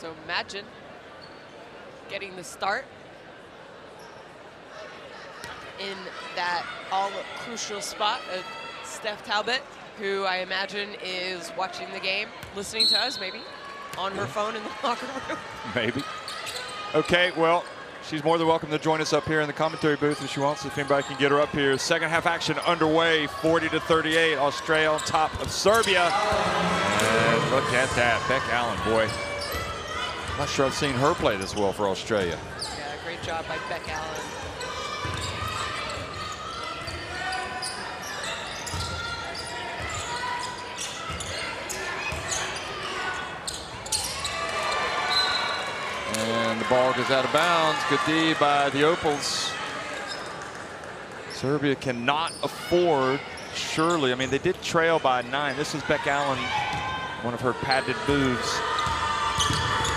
So imagine getting the start in that all-crucial spot of Steph Talbot, who I imagine is watching the game, listening to us maybe, on her phone in the locker room. Maybe. Okay, well, she's more than welcome to join us up here in the commentary booth if she wants, if anybody can get her up here. Second half action underway, 40-38. Australia on top of Serbia. And look at that, Beck Allen, boy. I'm not sure I've seen her play this well for Australia. Yeah, great job by Beck Allen. And the ball goes out of bounds. Good D by the Opals. Serbia cannot afford, surely. I mean, they did trail by 9. This is Beck Allen, one of her patented moves.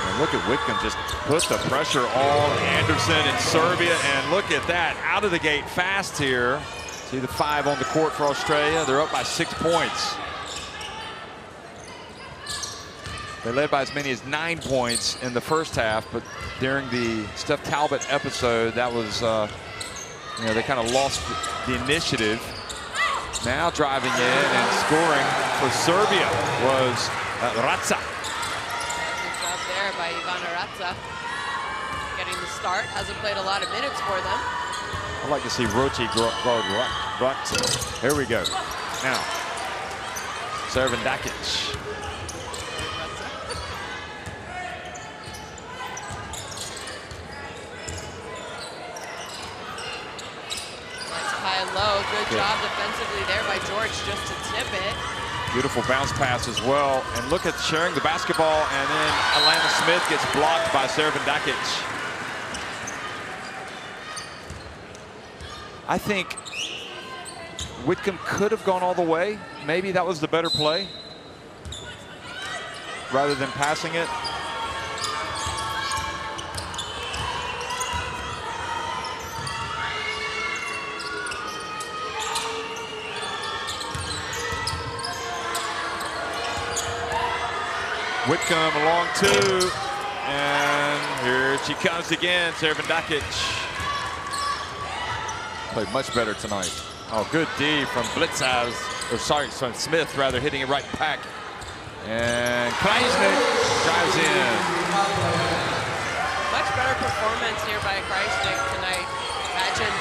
And look at Whitcomb just put the pressure on Anderson and Serbia. And look at that, out of the gate fast here. See the 5 on the court for Australia. They're up by 6 points. They led by as many as 9 points in the first half, but during the Steph Talbot episode, that was, you know, they kind of lost the initiative. Now driving in and scoring for Serbia was Ratza. Good job there by Ivana Ratza. Getting the start, hasn't played a lot of minutes for them. I'd like to see Rochi guard Ratza. Here we go. Now, Servandakic. Low, good job defensively there by George just to tip it. Beautiful bounce pass as well. And look at sharing the basketball, and then Alana Smith gets blocked by Servandakic. I think Whitcomb could have gone all the way. Maybe that was the better play rather than passing it. Whitcomb along 2, and here she comes again, Servandakic. Played much better tonight. Oh, good D from Blitzaz, or sorry, from Smith rather, hitting it right back And Krajicek drives in. Much better performance here by Krajicek tonight. Imagine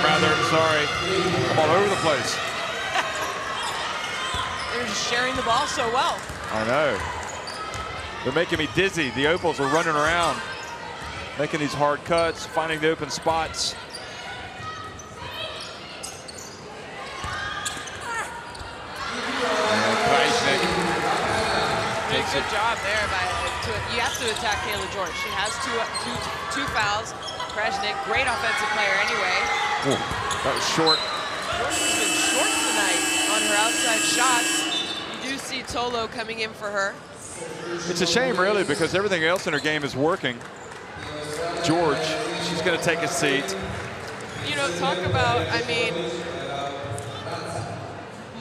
rather, sorry. I'm all over the place. They're just sharing the ball so well. I know. They're making me dizzy. The Opals are running around, making these hard cuts, finding the open spots. Good job there you have to attack Kayla George. She has two fouls. Krajicek, great offensive player anyway. Ooh, that was short. George has been short tonight on her outside shots. You do see Tolo coming in for her. It's a shame, really, because everything else in her game is working. George, she's going to take a seat. You know, talk about, I mean,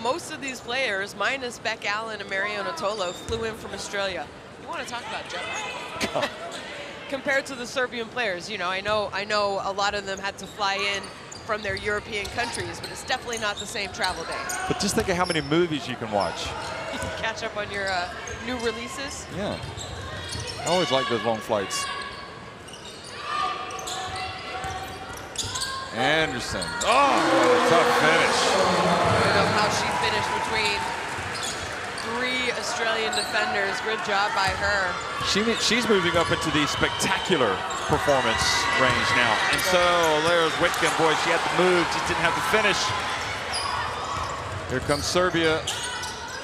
most of these players, minus Beck Allen and Mariona Tolo, flew in from Australia. You want to talk about jet lag? Compared to the Serbian players, you know, I know a lot of them had to fly in from their European countries, but it's definitely not the same travel day. But just think of how many movies you can watch. You can catch up on your new releases. Yeah, I always like those long flights. Anderson. Oh, what a tough finish. I don't know how she finished between 3 Australian defenders. Good job by her. She's moving up into the spectacular performance range now. And so there's Whitcomb. Boy, she had the move, just didn't have the finish. Here comes Serbia.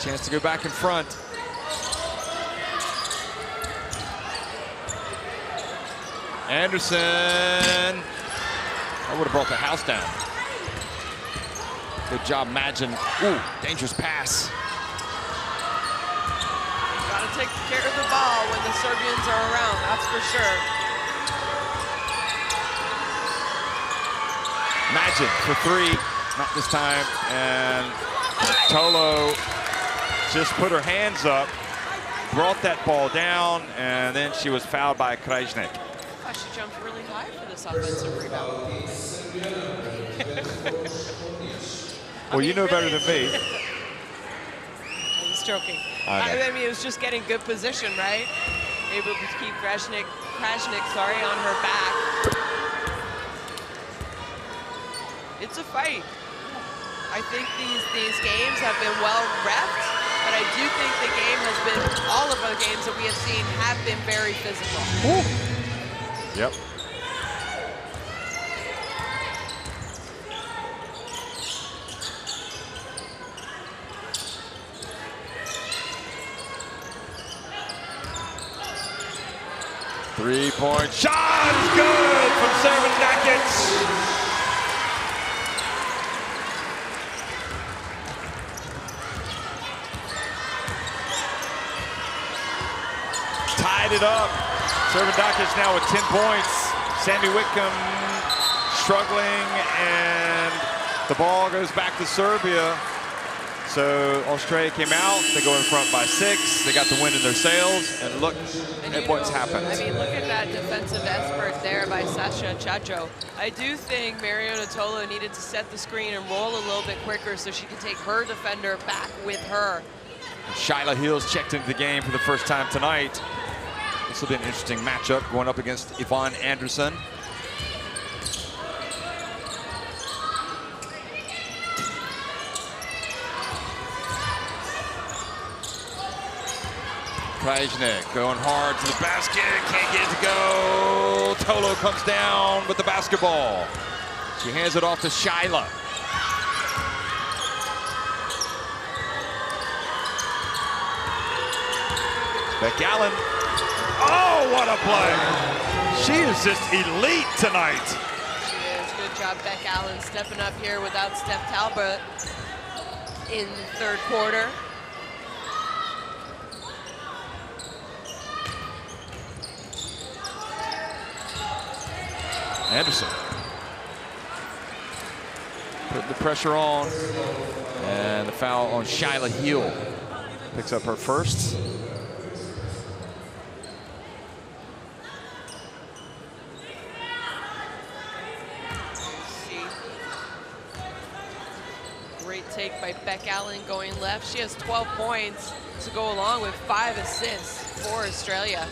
Chance to go back in front. Anderson. I would have brought the house down. Good job, Magin. Ooh, dangerous pass. Got to take care of the ball when the Serbians are around, that's for sure. Magin for 3, not this time. And Tolo just put her hands up, brought that ball down, and then she was fouled by Krajicek. I thought she jumped really high for this offensive rebound. Well, you know better than me. I was joking. I mean, it was just getting good position, right? Able to keep Krajicek, on her back. It's a fight. I think these games have been well repped, but I do think the game has been, all of the games that we have seen have been very physical. Ooh. Yep. Three-point shot is good from Serbia. Tied it up. Servandakis now with 10 points. Sammy Whitcomb struggling, and the ball goes back to Serbia. So Australia came out, they go in front by 6. They got the wind in their sails, and look at what's happened. I mean, look at that defensive effort there by Sasha Chacho. I do think Mariona Tolo needed to set the screen and roll a little bit quicker so she could take her defender back with her. Shyla Hills checked into the game for the first time tonight. This will be an interesting matchup going up against Yvonne Anderson. Krajicek going hard to the basket, can't get it to go. Tolo comes down with the basketball. She hands it off to Shyla. Beck Allen. Oh, what a play. She is just elite tonight. She is. Good job, Beck Allen, stepping up here without Steph Talbot in the third quarter. Anderson putting the pressure on, and the foul on Shyla Hill. Picks up her first. take by Beck Allen going left. She has 12 points to go along with 5 assists for Australia.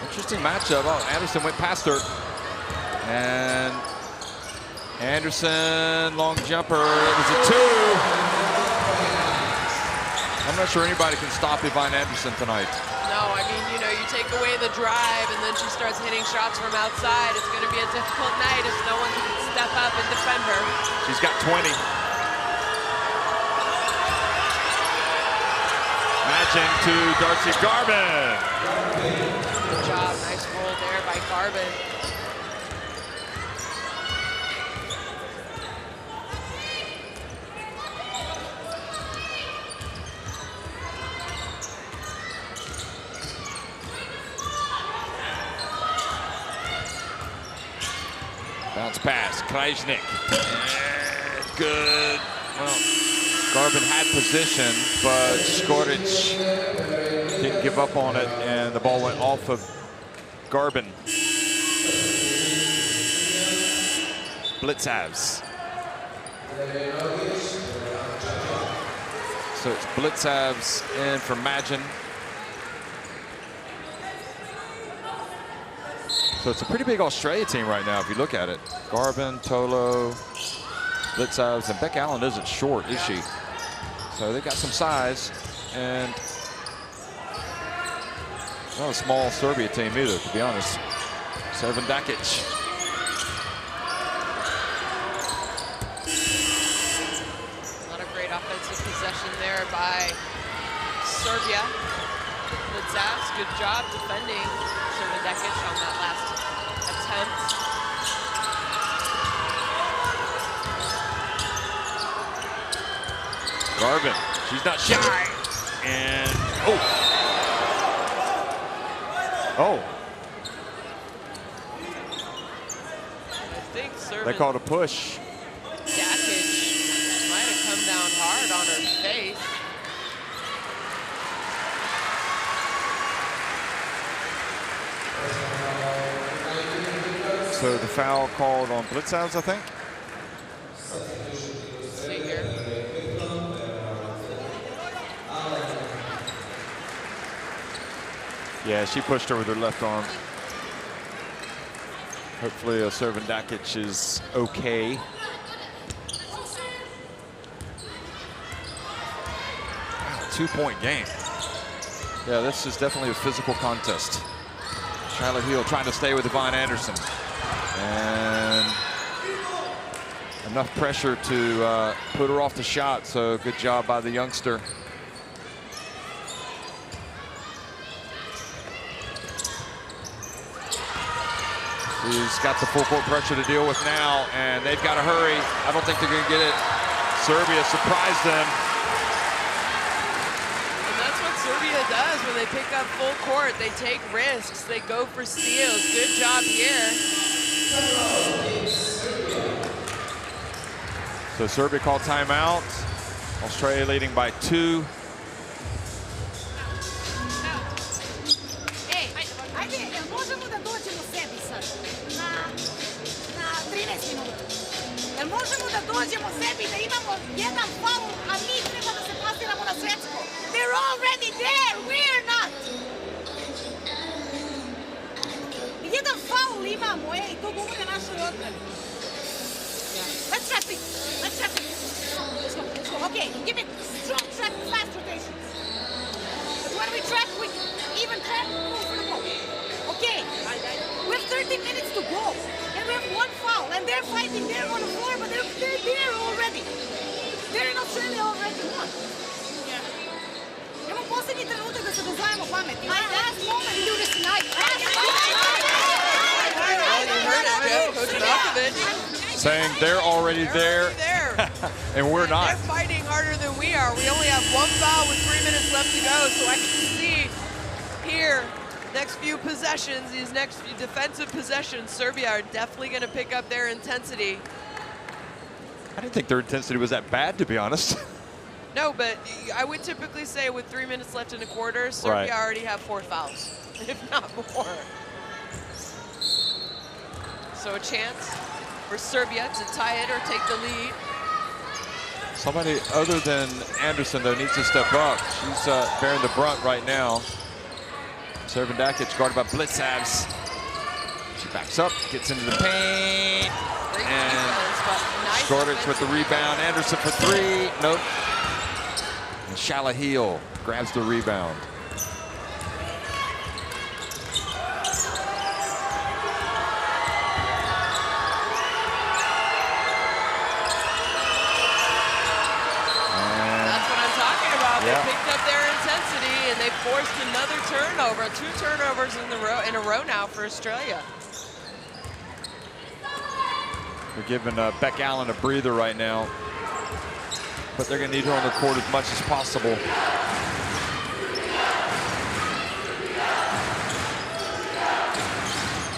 Interesting matchup. Oh, Anderson went past her. And Anderson, long jumper. It was a 2. I'm not sure anybody can stop Yvonne Anderson tonight. No, I mean, you know, you take away the drive and then she starts hitting shots from outside. It's going to be a difficult night if no one can step up and defend her. She's got 20. Matching to Darcy Garvin. Good job, nice roll there by Garvin. Bounce pass, Krajnik. Good. Well, Garvin had position, but Skoric didn't give up on it, and the ball went off of Garvin. Blitzavs. So it's Blitzavs in for Magin. So it's a pretty big Australia team right now if you look at it. Garvin, Tolo, Blitzavs, and Beck Allen isn't short, is she? So they've got some size, and not a small Serbia team either, to be honest. Servan Dakic. Not a great offensive possession there by Serbia. Blitzavs, good job defending Servan Dakic on that last attempt. Garvin, she's not shy. And, oh. I think Servan They called a push. Dakic might have come down hard on her face. So the foul called on Blitzavs, I think. Let's see here. Yeah, she pushed her with her left arm. Hopefully Servan Dakic is okay. Wow, 2-point game. Yeah, this is definitely a physical contest. Charlotte Hill trying to stay with Yvonne Anderson. And enough pressure to put her off the shot, so good job by the youngster. He's got the full court pressure to deal with now, and they've got to hurry. I don't think they're going to get it. Serbia surprised them. And that's what Serbia does when they pick up full court. They take risks. They go for steals. Good job here. So Serbia called timeout. Australia leading by 2. Možemo da dođemo sebi da imamo jedan faul, a mi treba da se plasiramo na svetsko. They're already there, we're not. Jedan faul imamo, ej, to govore našoj odbrani. Let's trap it, let's trap it. Let's go, let's go. Okay, give it strong trap, fast rotations. But when we trap, we even trap, move for the ball. Okay, we have 30 minutes to go. And we have one foul, and they're fighting there on the floor, but they're there already. They're in Australia already won. Imamo posljednji trenutak da se dozajemo pameti. Last moment to do this tonight. Saying they're already there, and we're not. They're fighting harder than we are. We only have one foul with 3 minutes left to go, so I can see here next few possessions, these next few defensive possessions, Serbia are definitely going to pick up their intensity. I didn't think their intensity was that bad, to be honest. No, but I would typically say with 3 minutes left in a quarter, Serbia already have 4 fouls, if not more. So a chance for Serbia to tie it or take the lead. Somebody other than Anderson, though, needs to step up. She's bearing the brunt right now. Servandakic guarded by Blitzavs. She backs up, gets into the paint. And Škorić with the rebound. Anderson for three. Nope. And Shalahil grabs the rebound. They picked up their intensity and they forced another turnover. 2 turnovers in a row now for Australia. They're giving Beck Allen a breather right now, but they're going to need her on the court as much as possible.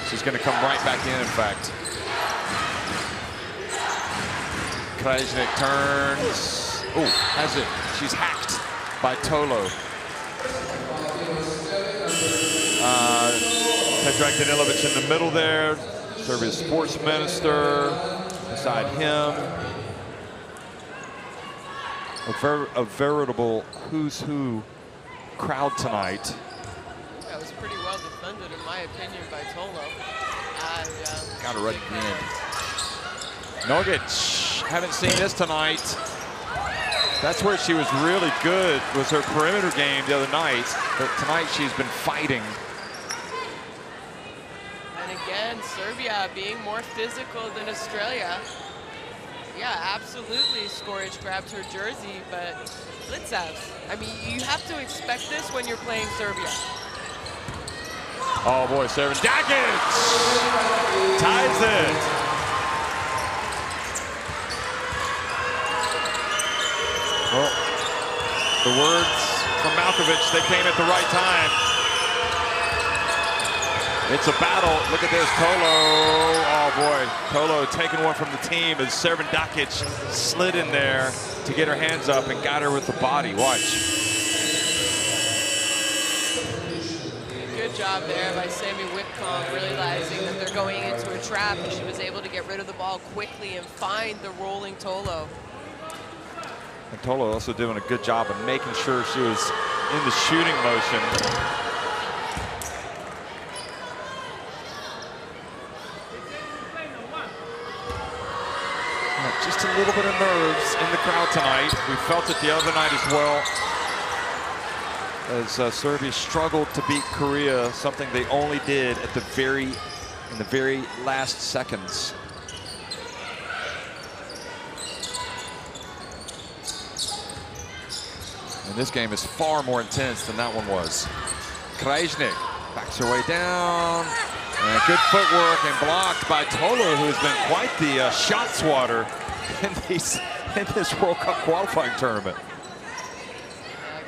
She's going to come right back in fact. Krajicek turns. Oh, has it? She's hacked by Tolo. Petrek Danilovic in the middle there. Serbia's sports minister beside him. A veritable who's who crowd tonight. That was pretty well defended, in my opinion, by Tolo. Got it right again. Nogic, haven't seen this tonight. That's where she was really good, was her perimeter game the other night. But tonight she's been fighting. And again, Serbia being more physical than Australia. Yeah, absolutely, Škorić grabbed her jersey, but Blitzavs. I mean, you have to expect this when you're playing Serbia. Oh boy, Servandakic ties it. Well, the words from Malkovich, they came at the right time. It's a battle. Look at this, Tolo. Oh boy, Tolo taking one from the team as Servandakic slid in there to get her hands up and got her with the body. Watch. Good job there by Sammy Whitcomb, realizing that they're going into a trap, and she was able to get rid of the ball quickly and find the rolling Tolo. And Tolo also doing a good job of making sure she was in the shooting motion. Just a little bit of nerves in the crowd tonight. We felt it the other night as well, as Serbia struggled to beat Korea, something they only did at the very last seconds. And this game is far more intense than that one was. Krajicek backs her way down. And good footwork and blocked by Tolo, who has been quite the shot swatter in this World Cup qualifying tournament.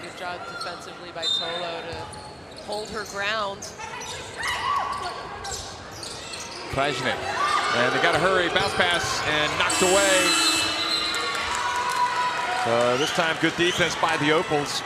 Good job defensively by Tolo to hold her ground. Krajicek, and they got to hurry, bounce pass, and knocked away. This time, good defense by the Opals.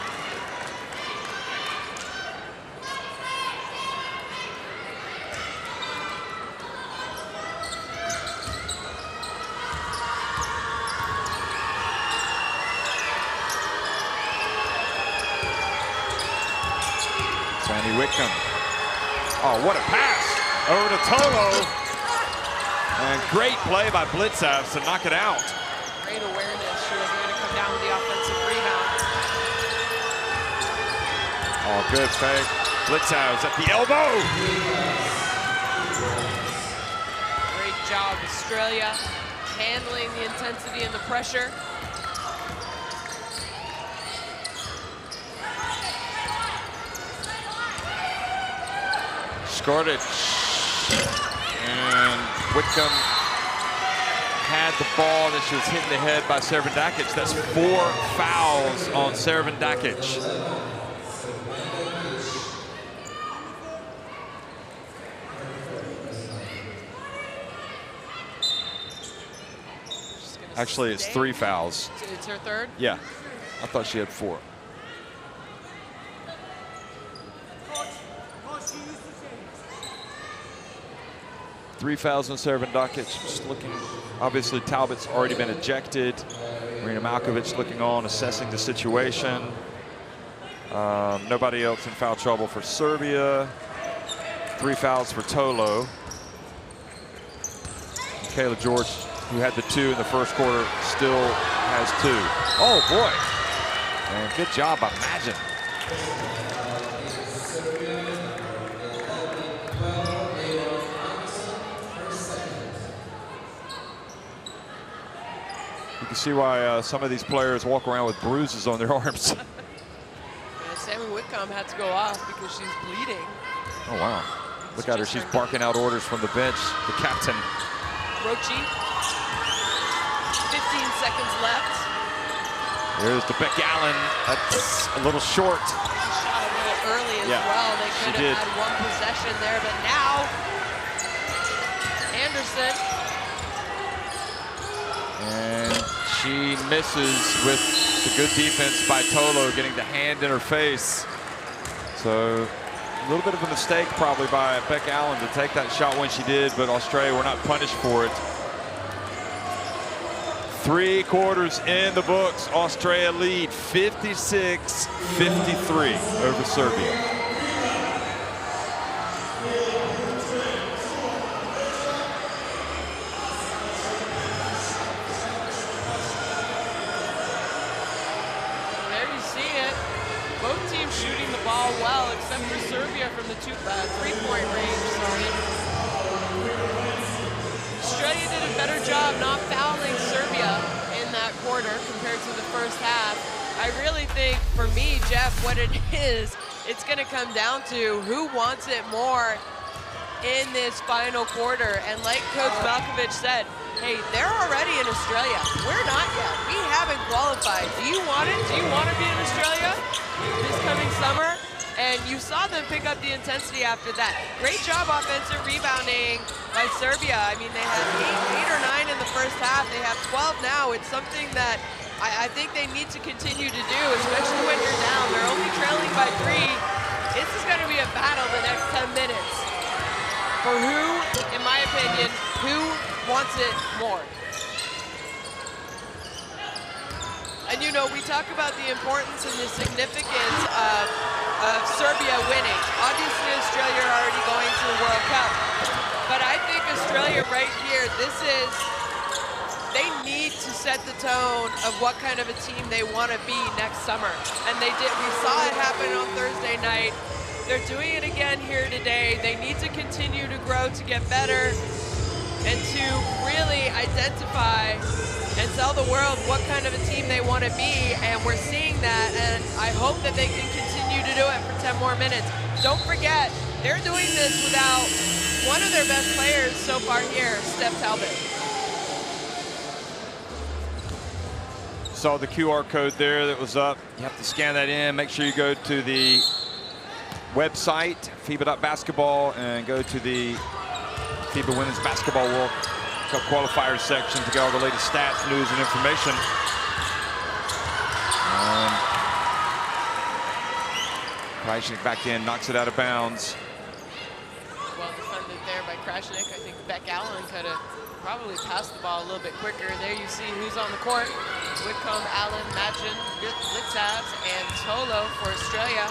Sandy Whitcomb. Oh, what a pass over to Tolo. And great play by Blitzavs to knock it out. Great awareness. She wasn't going to come down with the offensive rebound. Oh, good fake. Blitzavs at the elbow. Great job, Australia, handling the intensity and the pressure. Škorić. And Whitcomb had the ball, and she was hit in the head by Servandakic. That's 4 fouls on Servandakic. Actually, it's 3 fouls. It's her third? Yeah, I thought she had 4. Three fouls on Servandakic. Just looking, obviously Talbot's already been ejected. Marina Malkovich looking on, assessing the situation. Nobody else in foul trouble for Serbia. 3 fouls for Tolo. Kayla George, who had the 2 in the first quarter, still has 2. Oh boy, and good job by Magin. You can see why some of these players walk around with bruises on their arms. Sammy Whitcomb had to go off because she's bleeding. Oh wow, look at her, she's barking out orders from the bench, the captain. Rochi, 15 seconds left. There's the Beck Allen, that's a little short. She shot a little early as well. They could have had one possession there, but now Anderson. And she misses with the good defense by Tolo, getting the hand in her face. So a little bit of a mistake probably by Beck Allen to take that shot when she did, but Australia were not punished for it. 3 quarters in the books. Australia lead 56-53 over Serbia. Shooting the ball well, except for Serbia from the 3-point range. Australia did a better job not fouling Serbia in that quarter compared to the first half. I really think, for me, Jeff, what it is, it's going to come down to who wants it more in this final quarter. And like Coach Malkovich said, hey, they're already in Australia. We're not yet. We haven't qualified. Do you want it? Do you want to be in Australia this coming summer? And you saw them pick up the intensity after that. Great job offensive rebounding by Serbia. I mean, they had 8 or 9 in the first half. They have 12 now. It's something that I think they need to continue to do, especially when you're down. They're only trailing by 3. This is going to be a battle the next 10 minutes. For who, in my opinion, who wants it more? And you know, we talk about the importance and the significance of Serbia winning. Obviously, Australia are already going to the World Cup. But I think Australia right here, they need to set the tone of what kind of a team they want to be next summer. And they did. We saw it happen on Thursday night. They're doing it again here today. They need to continue to grow, to get better, and to really identify and tell the world what kind of a team they want to be. And we're seeing that, and I hope that they can continue to do it for 10 more minutes. Don't forget, they're doing this without one of their best players so far here, Steph Talbot. Saw the QR code there that was up. You have to scan that in. Make sure you go to the website, FIBA.basketball, and go to the FIBA Women's Basketball World Cup Qualifiers section to get all the latest stats, news, and information. Krajicek back in, knocks it out of bounds. Well defended there by Krajicek. I think Beck Allen could have probably passed the ball a little bit quicker. There you see who's on the court. Whitcomb, Allen, Magin, Blitzabs, and Tolo for Australia.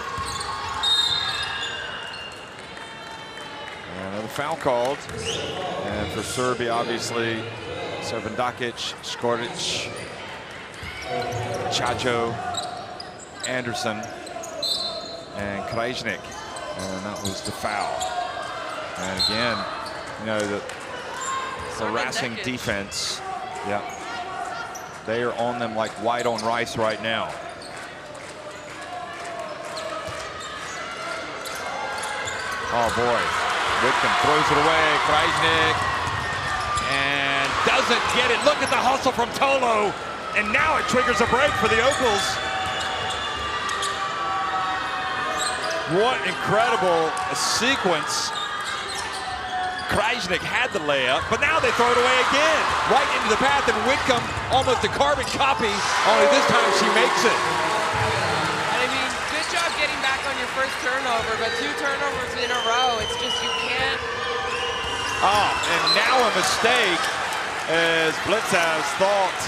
Another foul called. And for Serbia, obviously, Servandakic, Škorić, Chacho, Anderson, and Krajicek. And that was the foul. And again, you know, the harassing defense. Yeah. They are on them like white on rice right now. Oh boy. Whitcomb throws it away. Krajicek. And doesn't get it. Look at the hustle from Tolo. And now it triggers a break for the Opals. What incredible sequence. Krajicek had the layup, but now they throw it away again. Right into the path, and Whitcomb, almost a carbon copy, only this time she makes it. And I mean, good job getting back on your first turnover, but 2 turnovers in a row, it's just you can't. Oh, and now a mistake as Blitzabs thought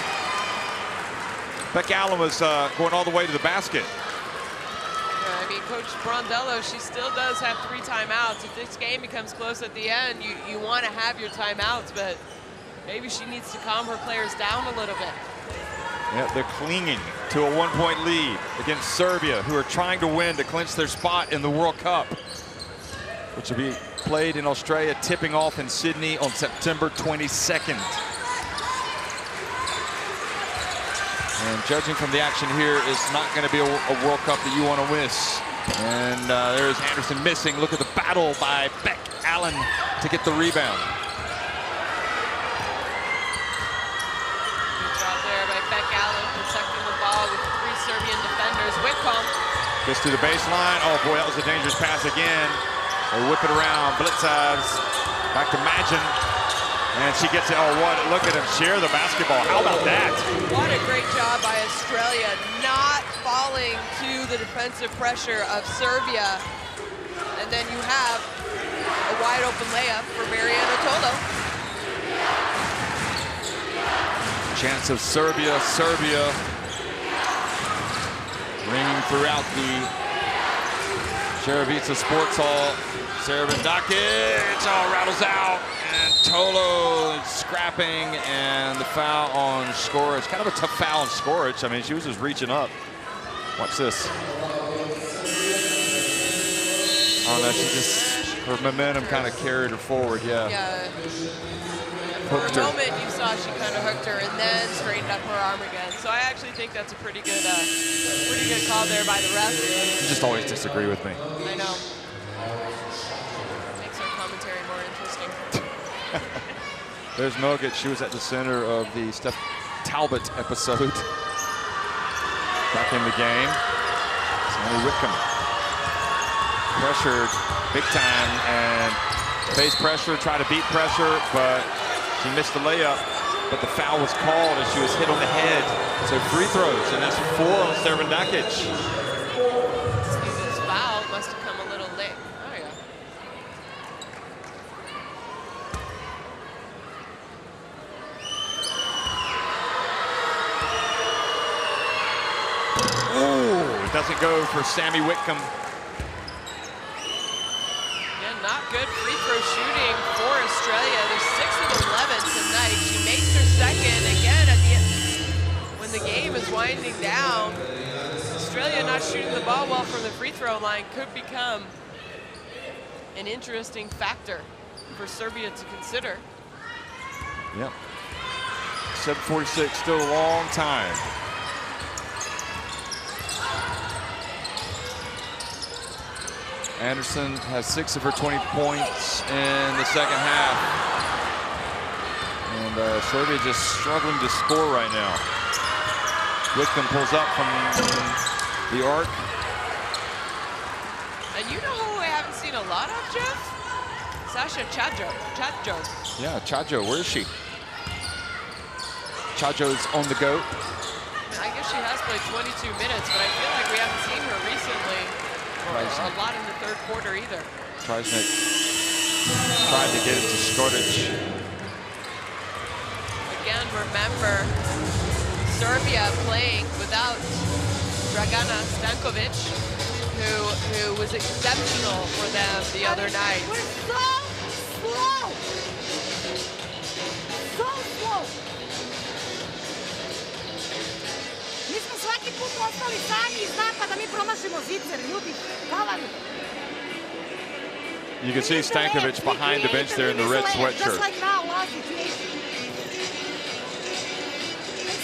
Beck Allen was going all the way to the basket. Yeah, I mean, Coach Brondello, she still does have 3 timeouts. If this game becomes close at the end, you want to have your timeouts, but maybe she needs to calm her players down a little bit. Yeah, they're clinging to a 1-point lead against Serbia, who are trying to win to clinch their spot in the World Cup, which will be played in Australia, tipping off in Sydney on September 22nd. And judging from the action here, it's not going to be a World Cup that you want to miss. And there's Anderson missing. Look at the battle by Beck Allen to get the rebound. Beck Allen protecting the ball with 3 Serbian defenders. Whitcomb gets to the baseline. Oh boy, that was a dangerous pass again. They whip it around. Blitzavs back to Magin. And she gets it. Oh, what? Look at him share the basketball. How about that? What a great job by Australia, not falling to the defensive pressure of Serbia. And then you have a wide open layup for Mariana Tolo. Chance of Serbia ringing throughout the Sharavica Sports Hall. Serbandakic, rattles out, and Tolo scrapping, and the foul on Skoric. Kind of a tough foul on Skoric. I mean, she was just reaching up. Watch this. Oh no, she just, her momentum kind of carried her forward, yeah. For a moment you saw she kind of hooked her and then straightened up her arm again. So I actually think that's a pretty good call there by the ref. You just always disagree with me. I know. Makes our commentary more interesting. There's Mogic. She was at the center of the Steph Talbot episode. Back in the game. Sandy Whitcomb. Pressured big time and face pressure, try to beat pressure, but she missed the layup, but the foul was called as she was hit on the head. So free throws, and that's 4 on Serbandakic. This foul must have come a little late. Oh, yeah. Oh, it doesn't go for Sammy Whitcomb. Not good free throw shooting for Australia. They're 6 of 11 tonight. She makes her second again at the end. When the game is winding down, Australia not shooting the ball well from the free throw line could become an interesting factor for Serbia to consider. Yep. 7:46, still a long time. Anderson has 6 of her 20 points in the second half. And Serbia just struggling to score right now. Whitcomb pulls up from the arc. And you know who I haven't seen a lot of, Jeff? Sasha Chajo. Yeah, Chajo, where is she? Chajo's on the go. I guess she has played 22 minutes, but I feel like we haven't seen her recently. Or a lot in the third quarter either. Trajnik tried to get it to Skoric. Again, remember, Serbia playing without Dragana Stankovic, who was exceptional for them the other night. We're so slow! So slow! Mi smo svaki put ostali sami iz napada, mi promašimo zicer, ljudi, tavali. You can see Stankovic behind the bench there in the red sweatshirt. Just like now, Lazic.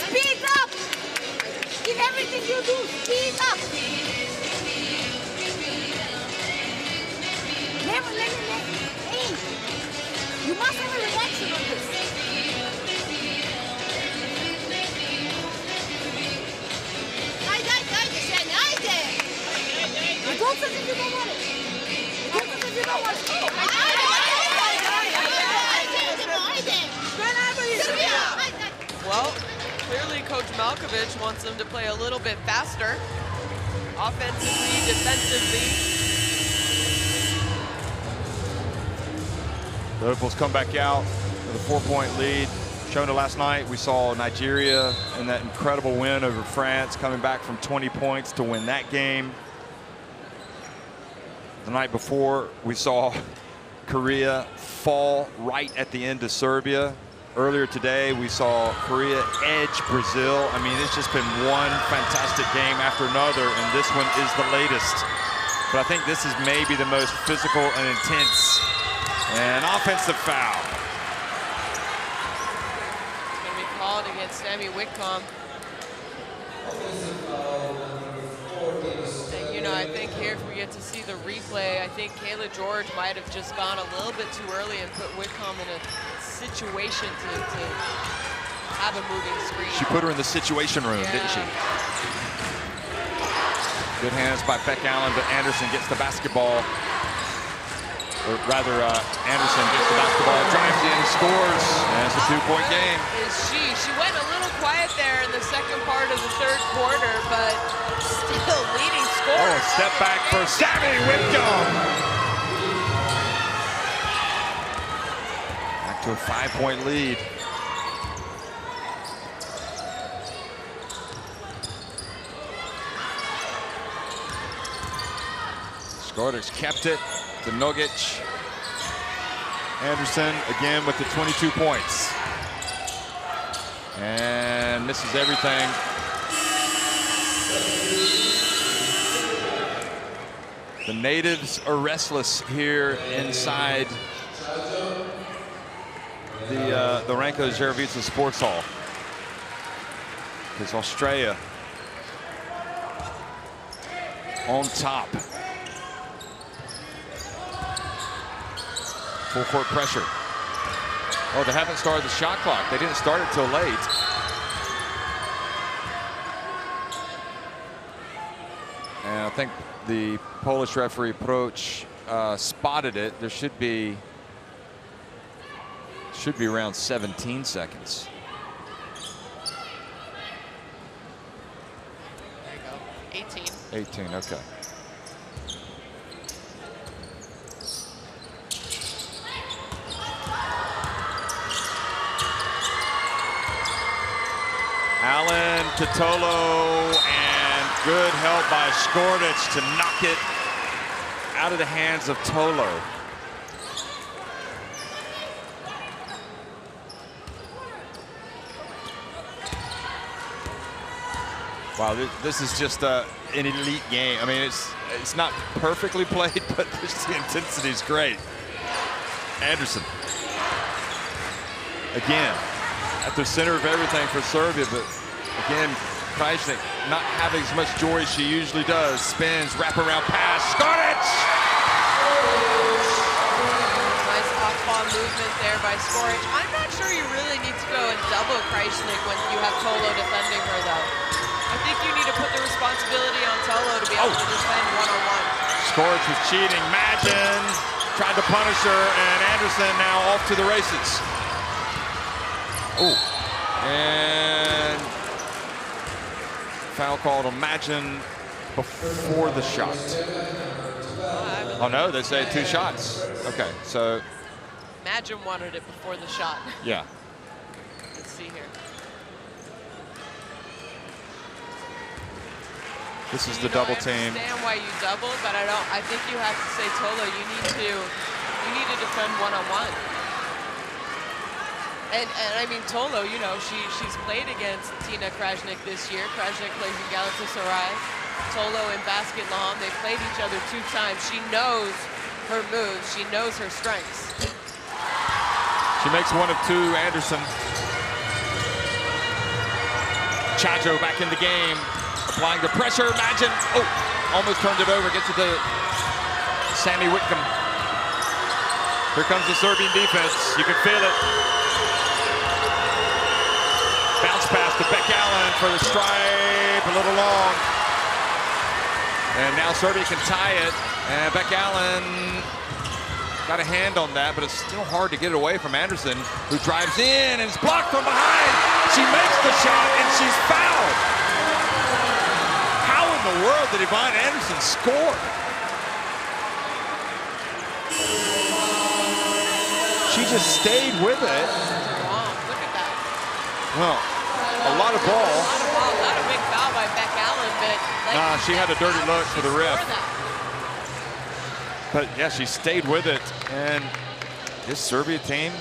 Speed up! In everything you do, speed up! Never. Hey! You must have a reaction on this. Don't say if you don't want it. Don't say if you don't want it. Well, clearly Coach Malkovich wants them to play a little bit faster, offensively, defensively. The Opals come back out with a 4-point lead. Shona last night, we saw Nigeria in that incredible win over France, coming back from 20 points to win that game. The night before, we saw Korea fall right at the end of Serbia. Earlier today, we saw Korea edge Brazil. I mean, it's just been one fantastic game after another, and this one is the latest. But I think this is maybe the most physical and intense. And offensive foul. It's going to be called against Sammy Whitcomb. And, you know, I think here if we get to see the replay, I think Kayla George might have just gone a little bit too early and put Whitcomb in a situation to have a moving screen. She put her in the situation room, didn't she? Good hands by Beck Allen, but Anderson gets the basketball. Or rather, Anderson gets the basketball, drives in, scores, and it's a two-point game. She went a little quiet there in the second part of the third quarter, but still leading scorer. Oh, a step back for Sammy Whitcomb. Back to a 5-point lead. Skordic kept it to Nogic. Anderson again with the 22 points. And misses everything. The natives are restless here inside the Ranko Zeravica Sports Hall. Because Australia on top. Full court pressure. Oh, they haven't started the shot clock. They didn't start it till late. And I think the Polish referee Proch spotted it. There should be around 17 seconds. There you go. 18. 18, okay. Allen to Tolo, and good help by Skordic to knock it out of the hands of Tolo. Wow, this is just an elite game. I mean, it's not perfectly played, but just the intensity is great. Anderson. Again, at the center of everything for Serbia, but again, Krajicek not having as much joy as she usually does. Spins, wraparound pass, Skordic! Nice off-ball movement there by Skordic. I'm not sure you really need to go and double Krajicek when you have Tolo defending her, though. I think you need to put the responsibility on Tolo to be able to defend one-on-one. Skordic was cheating. Magin tried to punish her, and Anderson now off to the races. Oh, and foul called on Magin before the shot. Oh no, they say 2 shots. Okay, so. Magin wanted it before the shot. Yeah. Let's see here. This is the double team. I understand why you double, but I think you have to say, Tolo, you need to defend one-on-one. And I mean, Tolo, you know, she's played against Tina Krajicek this year. Krajicek plays in Galatasaray. Tolo in Basket Lawn. They played each other 2 times. She knows her moves. She knows her strengths. She makes 1 of 2, Anderson. Chacho back in the game. Applying the pressure. Magin, almost turned it over. Gets it to Sammy Whitcomb. Here comes the Serbian defense. You can feel it. Bounce pass to Beck Allen for the stripe, a little long. And now Serbia can tie it. And Beck Allen got a hand on that, but it's still hard to get it away from Anderson, who drives in and is blocked from behind. She makes the shot and she's fouled. How in the world did Yvonne Anderson score? She just stayed with it. Look at that. Well, a lot of ball. Not a big foul by Beck Allen, but Nah, she had a dirty look for the ref. But yeah, she stayed with it. And this Serbia team,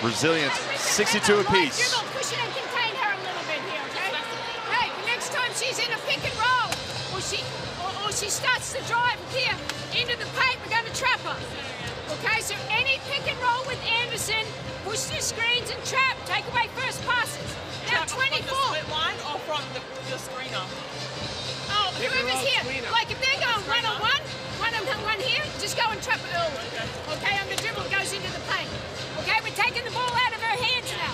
resilient, 62 apiece. Push it and contain her a little bit here, okay? Hey, the next time she's in a pick and roll, or she starts to drive here into the paint, we're going to trap her. Okay, so any pick and roll with Anderson, push the screens and trap, take away first passes. Now 24. From the split line or from the screener? Oh, whoever's here. Like if they're going one-on-one, one-on-one here, just go and trap it early. Okay, on the dribble goes into the paint. Okay, we're taking the ball out of her hands now.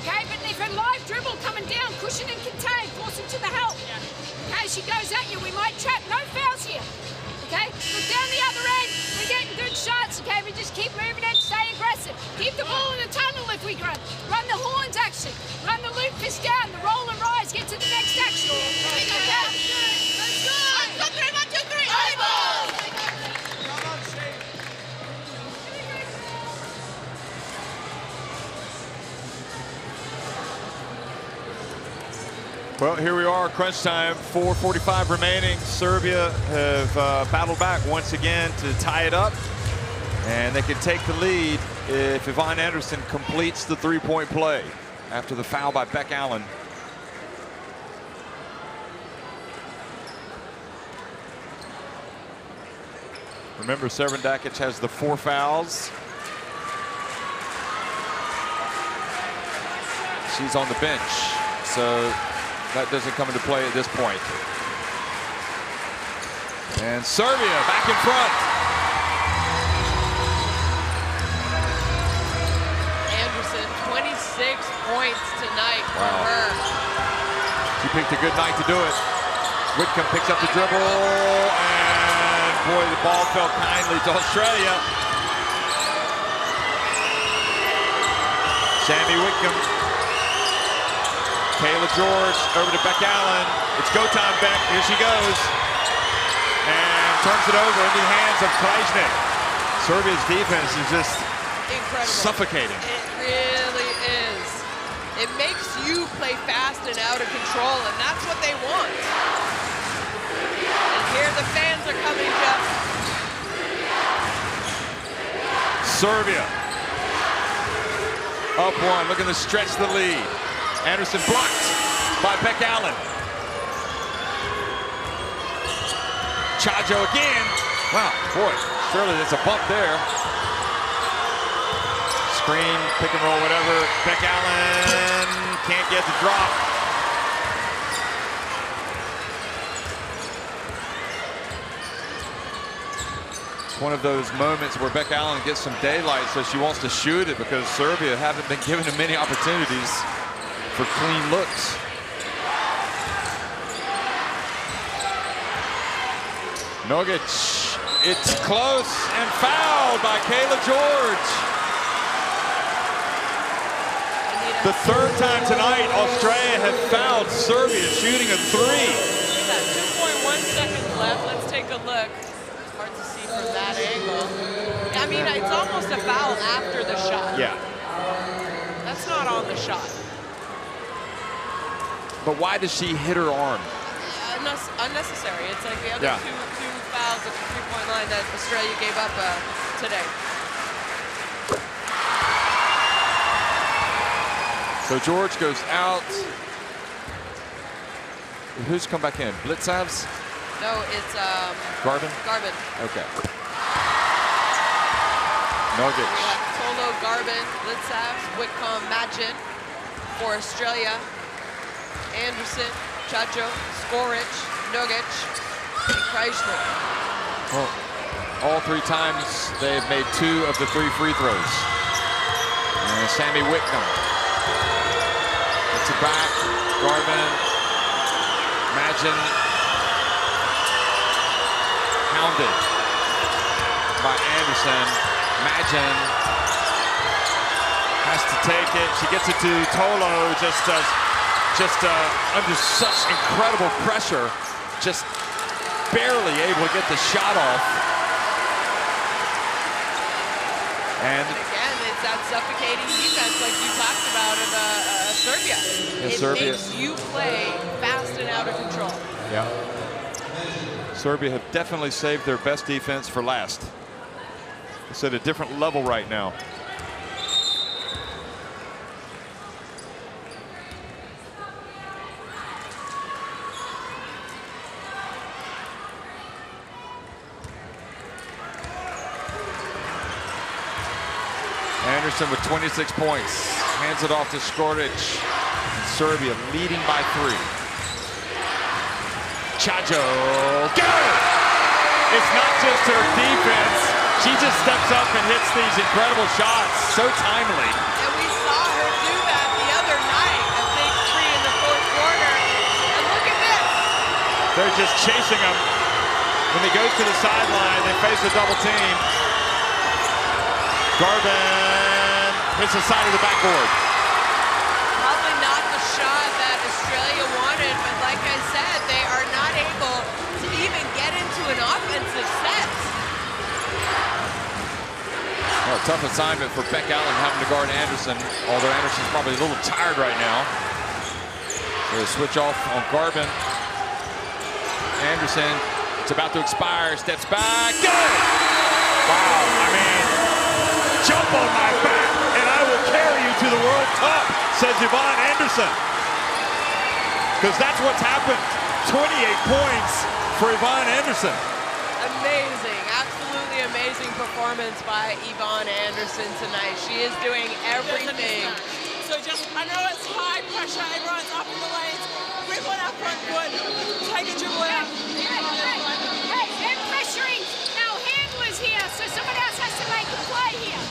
Okay, but if her live dribble coming down, cushion and contain, force it to the help. Okay, she goes at you, we might trap, no fouls here. Okay, look down the other end, we're getting good shots, okay, we just keep moving and stay aggressive. Keep the ball in the tunnel if we run. Run the horns action, run the loop fist down, the roll and rise, get to the next action. Okay? Let's go! 1, 2, 3, 1, 2, 3, eyeball! Well, here we are, crunch time, 4:45 remaining. Serbia have battled back once again to tie it up. And they can take the lead if Yvonne Anderson completes the three-point play after the foul by Beck Allen. Remember, Serbia has the 4 fouls. She's on the bench, so that doesn't come into play at this point. And Serbia back in front. Anderson, 26 points tonight for her. She picked a good night to do it. Whitcomb picks up the dribble, and boy, the ball fell kindly to Australia. Sammy Whitcomb. Kayla George over to Beck Allen. It's go time, Beck. Here she goes. And turns it over in the hands of Krajnik. Serbia's defense is just incredible, suffocating. It really is. It makes you play fast and out of control, and that's what they want. And here the fans are coming, Jeff. Serbia up 1, looking to stretch the lead. Anderson blocked by Beck Allen. Chajo again. Wow, boy, surely there's a bump there. Screen, pick and roll, whatever. Beck Allen can't get the drop. It's one of those moments where Beck Allen gets some daylight, so she wants to shoot it because Serbia haven't been given him many opportunities for clean looks. Nogic, it's close and fouled by Kayla George. The 3rd time tonight, Australia has fouled Serbia shooting a 3. We've got 2.1 seconds left. Let's take a look. It's hard to see from that angle. I mean, it's almost a foul after the shot. Yeah. That's not on the shot. But why does she hit her arm? Unnecessary. It's like the other two fouls at the three-point line that Australia gave up today. So George goes out. Who's come back in? Blitzavs? No, it's Garvin? Garvin. Okay. Nogic. We have Tolo, Garvin, Blitzavs, Whitcomb, Magin for Australia. Anderson, Chacho, Skoric, Nogic, and Krajnik. Well, all 3 times they've made 2 of the 3 free throws. And Sammy Whitcomb. It's a back. Garvin. Magin. Hounded by Anderson. Magin has to take it. She gets it to Tolo. Just under such incredible pressure, just barely able to get the shot off. And again, it's that suffocating defense like you talked about of Serbia. Yeah, it Serbia makes you play fast and out of control. Yeah. Serbia have definitely saved their best defense for last. It's at a different level right now. Anderson with 26 points. Hands it off to Škorić. Serbia leading by 3. Chajo. Good! It's not just her defense. She just steps up and hits these incredible shots. So timely. And we saw her do that the other night. I think 3 in the 4th quarter. And look at this. They're just chasing him. When he goes to the sideline, they face a double team. Garvin hits the side of the backboard. Probably not the shot that Australia wanted, but like I said, they are not able to even get into an offensive set. Well, tough assignment for Beck Allen having to guard Anderson, although Anderson's probably a little tired right now. So they switch off on Garvin. Anderson, it's about to expire, steps back, good! Wow, I mean, jump on my back and I will carry you to the World Cup, says Yvonne Anderson. Because that's what's happened. 28 points for Yvonne Anderson. Amazing, absolutely amazing performance by Yvonne Anderson tonight. She is doing everything. So just, I know it's high pressure, everyone's up in the lanes. Rip on our front foot, take a dribble out. Hey, they're pressuring our handlers here, so someone else has to make a play here.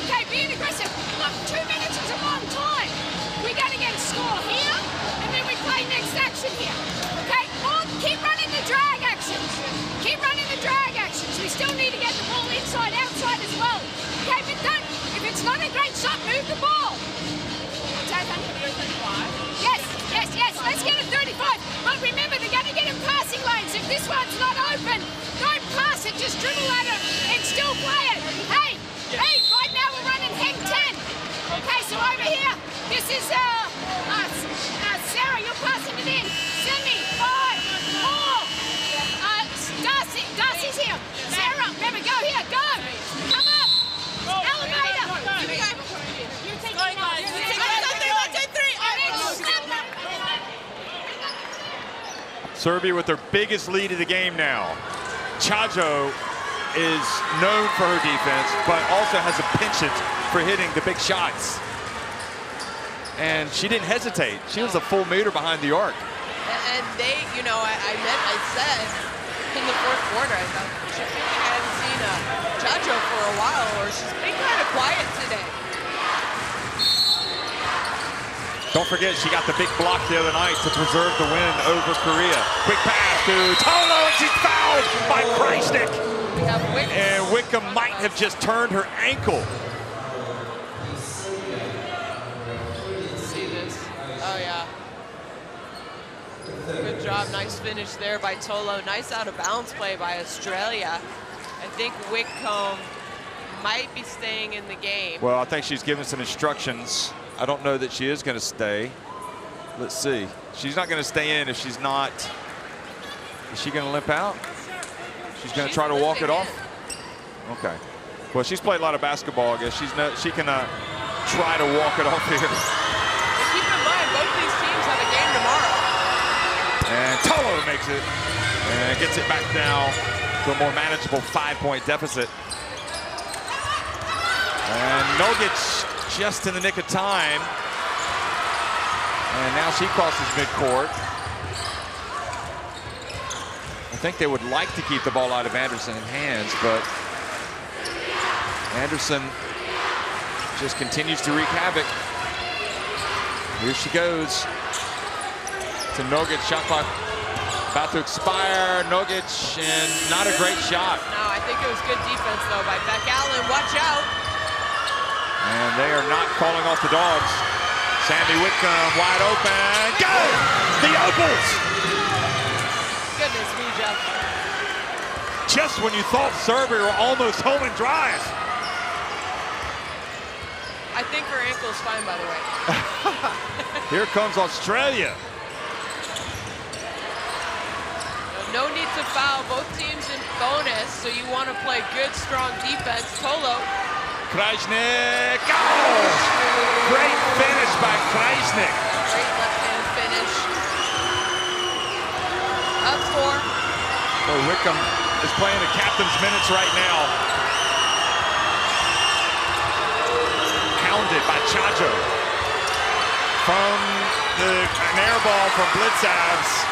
Okay, being aggressive. Look, 2 minutes is a long time. We got to get a score here, and then we play next action here. Okay, keep running the drag actions. Keep running the drag actions. We still need to get the ball inside, outside as well. Okay, but don't, if it's not a great shot, move the ball. Yes, let's get a 35. But remember, they're going to get in passing lanes. If this one's not open, don't pass it, just dribble at it and still play it. Hey, right now we're running head 10. Okay, so over here, this is Sarah, you're passing it in. Sydney, 5, 4. Darcy's here. Sarah, remember, go here, go. Come up. Elevator. You take it now. Serbia with their biggest lead of the game now. Chajo is known for her defense, but also has a penchant for hitting the big shots. And she didn't hesitate. She was a full meter behind the arc. And they, you know, I said in the 4th quarter, I thought, I haven't seen Chajo for a while, or she's been kind of quiet today. Don't forget, she got the big block the other night to preserve the win over Korea. Quick pass to Tolo, and she's fouled by Kreisnick. And Wickham might have just turned her ankle. Let's see this. Oh, yeah. Good job. Nice finish there by Tolo. Nice out-of-bounds play by Australia. I think Wickham might be staying in the game. Well, I think she's given some instructions. I don't know that she is going to stay. Let's see. She's not going to stay in if she's not. Is she going to limp out? She's going to try to walk it off? Okay. Well, she's played a lot of basketball, I guess. She can try to walk it off here. And keep in mind, both these teams have a game tomorrow. And Tolo makes it. And gets it back now to a more manageable 5-point deficit. And Nogic just in the nick of time. And now she crosses midcourt. I think they would like to keep the ball out of Anderson's hands, but Anderson just continues to wreak havoc. Here she goes to Nogic. Shot clock about to expire. Nogic, and not a great shot. No, I think it was good defense, though, by Beck Allen. Watch out. And they are not calling off the dogs. Sandy Wickham wide open. Go! The Opals! Goodness me, Jeff. Just when you thought Serbia were almost home and dry. I think her ankle's fine, by the way. Here comes Australia. No need to foul. Both teams in bonus, so you want to play good, strong defense. Tolo. Krajnik. Oh! Great finish by Krajnik. Great left-hand finish. Up 4. Well, Wickham is playing the captain's minutes right now. Hounded by Chajo. From an air ball from Blitzavs.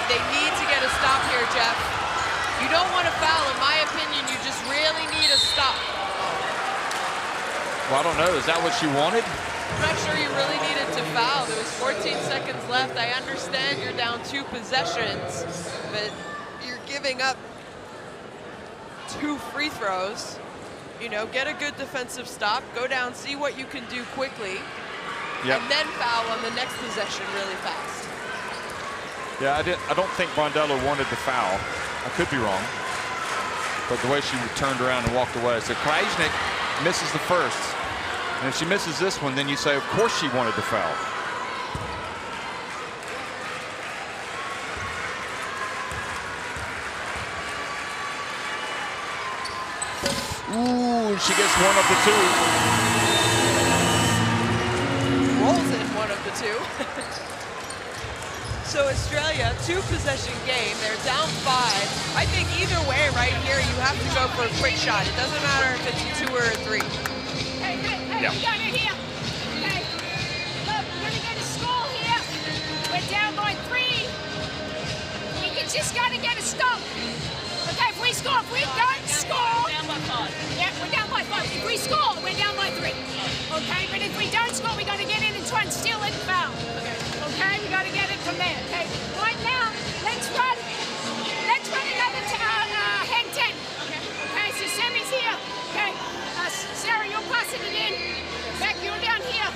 They need to get a stop here, Jeff. You don't want to foul, in my opinion. You just really need a stop. Well, I don't know. Is that what she wanted? I'm not sure you really needed to foul. There was 14 seconds left. I understand you're down 2 possessions, but you're giving up 2 free throws. You know, get a good defensive stop, go down, see what you can do quickly, and then foul on the next possession really fast. Yeah, I don't think Brondello wanted the foul. I could be wrong. But the way she turned around and walked away. So Krajnik misses the first. And if she misses this one, then you say, of course she wanted the foul. Ooh, she gets one of the 2. Rolls in one of the 2. So Australia, 2-possession game. They're down 5. I think either way right here, you have to go for a quick shot. It doesn't matter if it's a 2 or a 3. Hey, we got it here. Okay. Look, we're gonna get a score here. We're down by 3. We just gotta get a stop. Okay, if we don't score. Down by 5. Yeah, we're down by 5. If we score, we're down by 3. Okay, but if we don't score, we gotta get in and try and steal it and foul. Okay, we gotta get it from there. Okay, right now, let's run another hang 10. Okay, so Sammy's here. Okay, Sarah, you're passing it in. Beck, you're down here.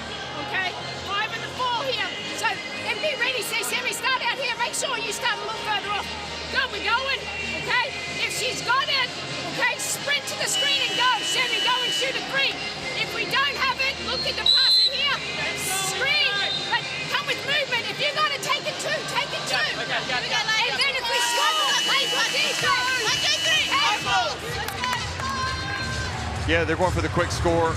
Okay, 5 and the 4 here. So, and be ready. Say, Sammy, start out here. Make sure you start a little further off. Go, we're going. Okay, if she's got it, okay, sprint to the screen and go. Sammy, go and shoot a 3. If we don't have it, look at the pass in here. Screen, but come with movement. If you're gonna take it 2, take it 2. And then if we score, play for defense. 1, 2, 3. Yeah, they're going for the quick score.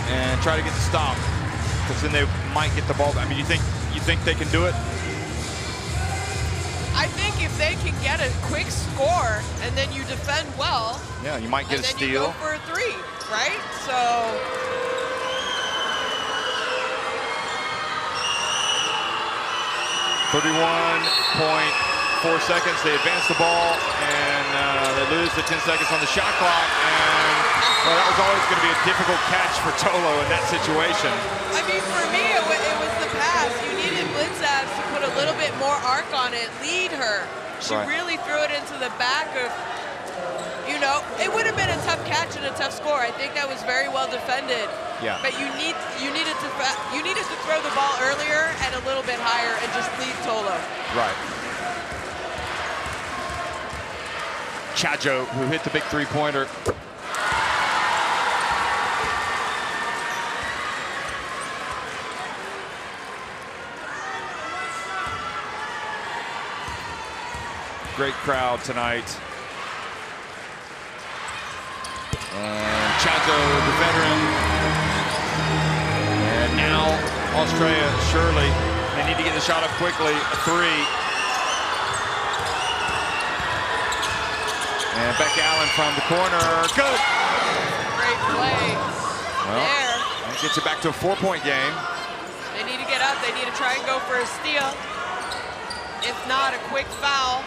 And try to get the stop. Because then they might get the ball back. I mean, you think they can do it? I think if they can get a quick score and then you defend well, yeah, you might get a steal. And then you go for a 3, right? So 31.4 seconds. They advance the ball and they lose the 10 seconds on the shot clock. And well, that was always going to be a difficult catch for Tolo in that situation. I mean, for me, it was the pass. You needed Blitzavs to put a little bit more arc on it, lead her. She really threw it into the back of, you know, it would have been a tough catch and a tough score. I think that was very well defended. Yeah. But you needed to throw the ball earlier and a little bit higher and just leave Tolo. Right. Chajo, who hit the big 3-pointer. Great crowd tonight. And Chazo, the veteran. And now Australia, surely. They need to get the shot up quickly. A 3. And Beck Allen from the corner. Good. Great play. Well, there. That gets it back to a 4-point game. They need to get up. They need to try and go for a steal. If not, a quick foul.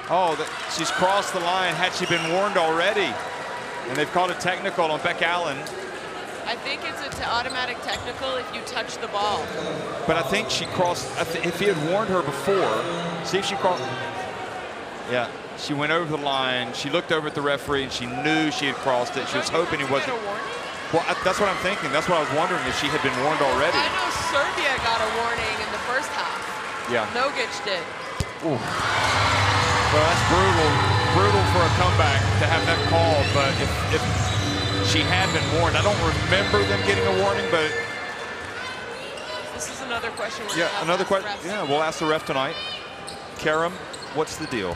Oh, she's crossed the line. Had she been warned already? And they've called a technical on Beck Allen. I think it's an automatic technical if you touch the ball. But I think she crossed, if he had warned her before, see if she crossed. Yeah, she went over the line. She looked over at the referee and she knew she had crossed it. She was hoping he wasn't. Well, that's what I'm thinking. That's what I was wondering, if she had been warned already. I know Serbia got a warning in the first half. Yeah. Nogic did. Ooh. Well, that's brutal for a comeback to have that call. But if she had been warned, I don't remember them getting a warning, but this is another question. Another question. Yeah, we'll ask the ref tonight. Karam, what's the deal?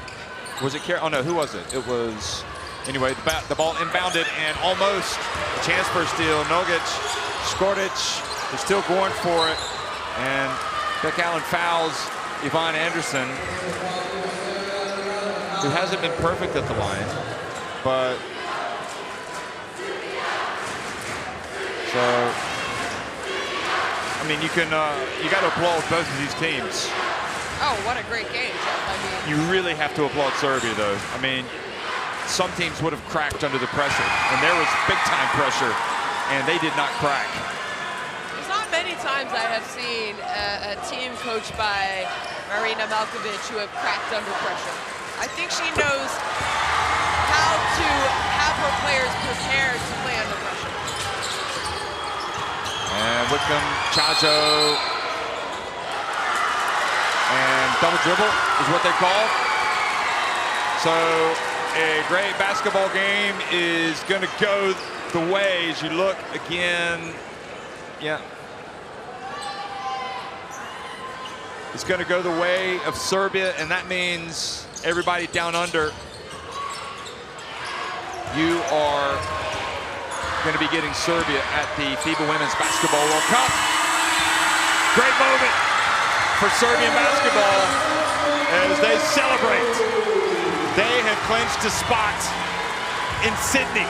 Was it Karam? Oh no, who was it? It was. Anyway, the ball inbounded and almost a chance for a steal. Nogic, Škorić is still going for it, and Beck Allen fouls Yvonne Anderson, who hasn't been perfect at the line, but so I mean you got to applaud both of these teams. Oh, what a great game, Jeff. I mean, you really have to applaud Serbia, though. I mean, some teams would have cracked under the pressure, and there was big-time pressure, and they did not crack. There's not many times I have seen a team coached by Marina Malkovic who have cracked under pressure. I think she knows how to have her players prepared to play under pressure. And Wickham, Chajo, and double dribble is what they call. So a great basketball game is going to go the way as you look again. Yeah. It's going to go the way of Serbia, and that means everybody down under, you are going to be getting Serbia at the FIBA Women's Basketball World Cup. Great moment for Serbian basketball as they celebrate. They have clinched a spot in Sydney.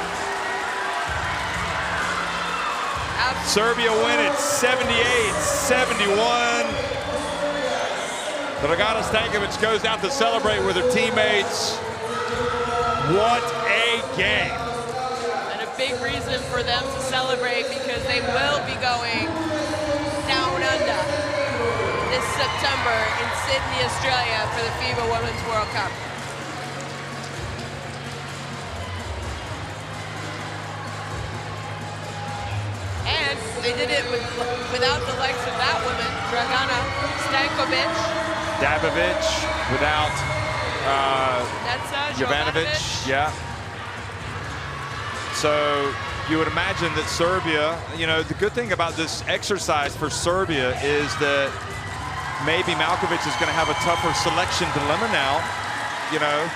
Serbia win it 78-71. Dragana Stankovic goes out to celebrate with her teammates. What a game. And a big reason for them to celebrate because they will be going down under this September in Sydney, Australia for the FIBA Women's World Cup. And they did it without the likes of that woman, Dragana Stankovic. Dabovic, without Jovanovic. Yeah. So you would imagine that Serbia, you know, the good thing about this exercise for Serbia is that maybe Malkovic is going to have a tougher selection dilemma now. You know,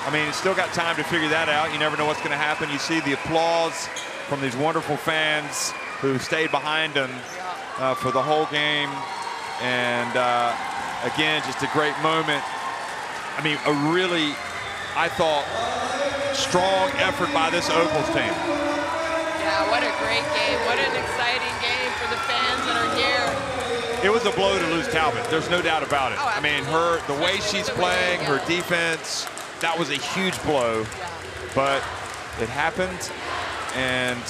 I mean, he's still got time to figure that out. You never know what's going to happen. You see the applause from these wonderful fans who stayed behind him for the whole game. And again, just a great moment. I mean, a really, I thought, strong effort by this Opals team. Yeah, what a great game. What an exciting game for the fans that are here. It was a blow to lose Talbot. There's no doubt about it. Oh, I mean, the way she's playing, her defense, that was a huge blow. But it happened, and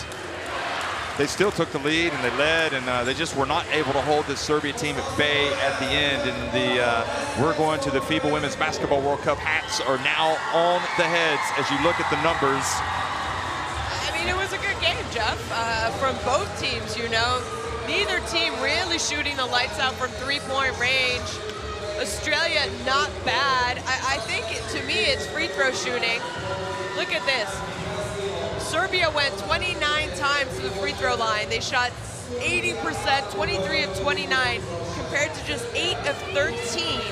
they still took the lead, and they led, and they just were not able to hold this Serbia team at bay at the end. And we're going to the FIBA Women's Basketball World Cup. Hats are now on the heads as you look at the numbers. I mean, it was a good game, Jeff, from both teams, you know. Neither team really shooting the lights out from three-point range. Australia, not bad. I think, to me, it's free throw shooting. Look at this. Serbia went 29 times to the free throw line. They shot 80%, 23 of 29, compared to just 8 of 13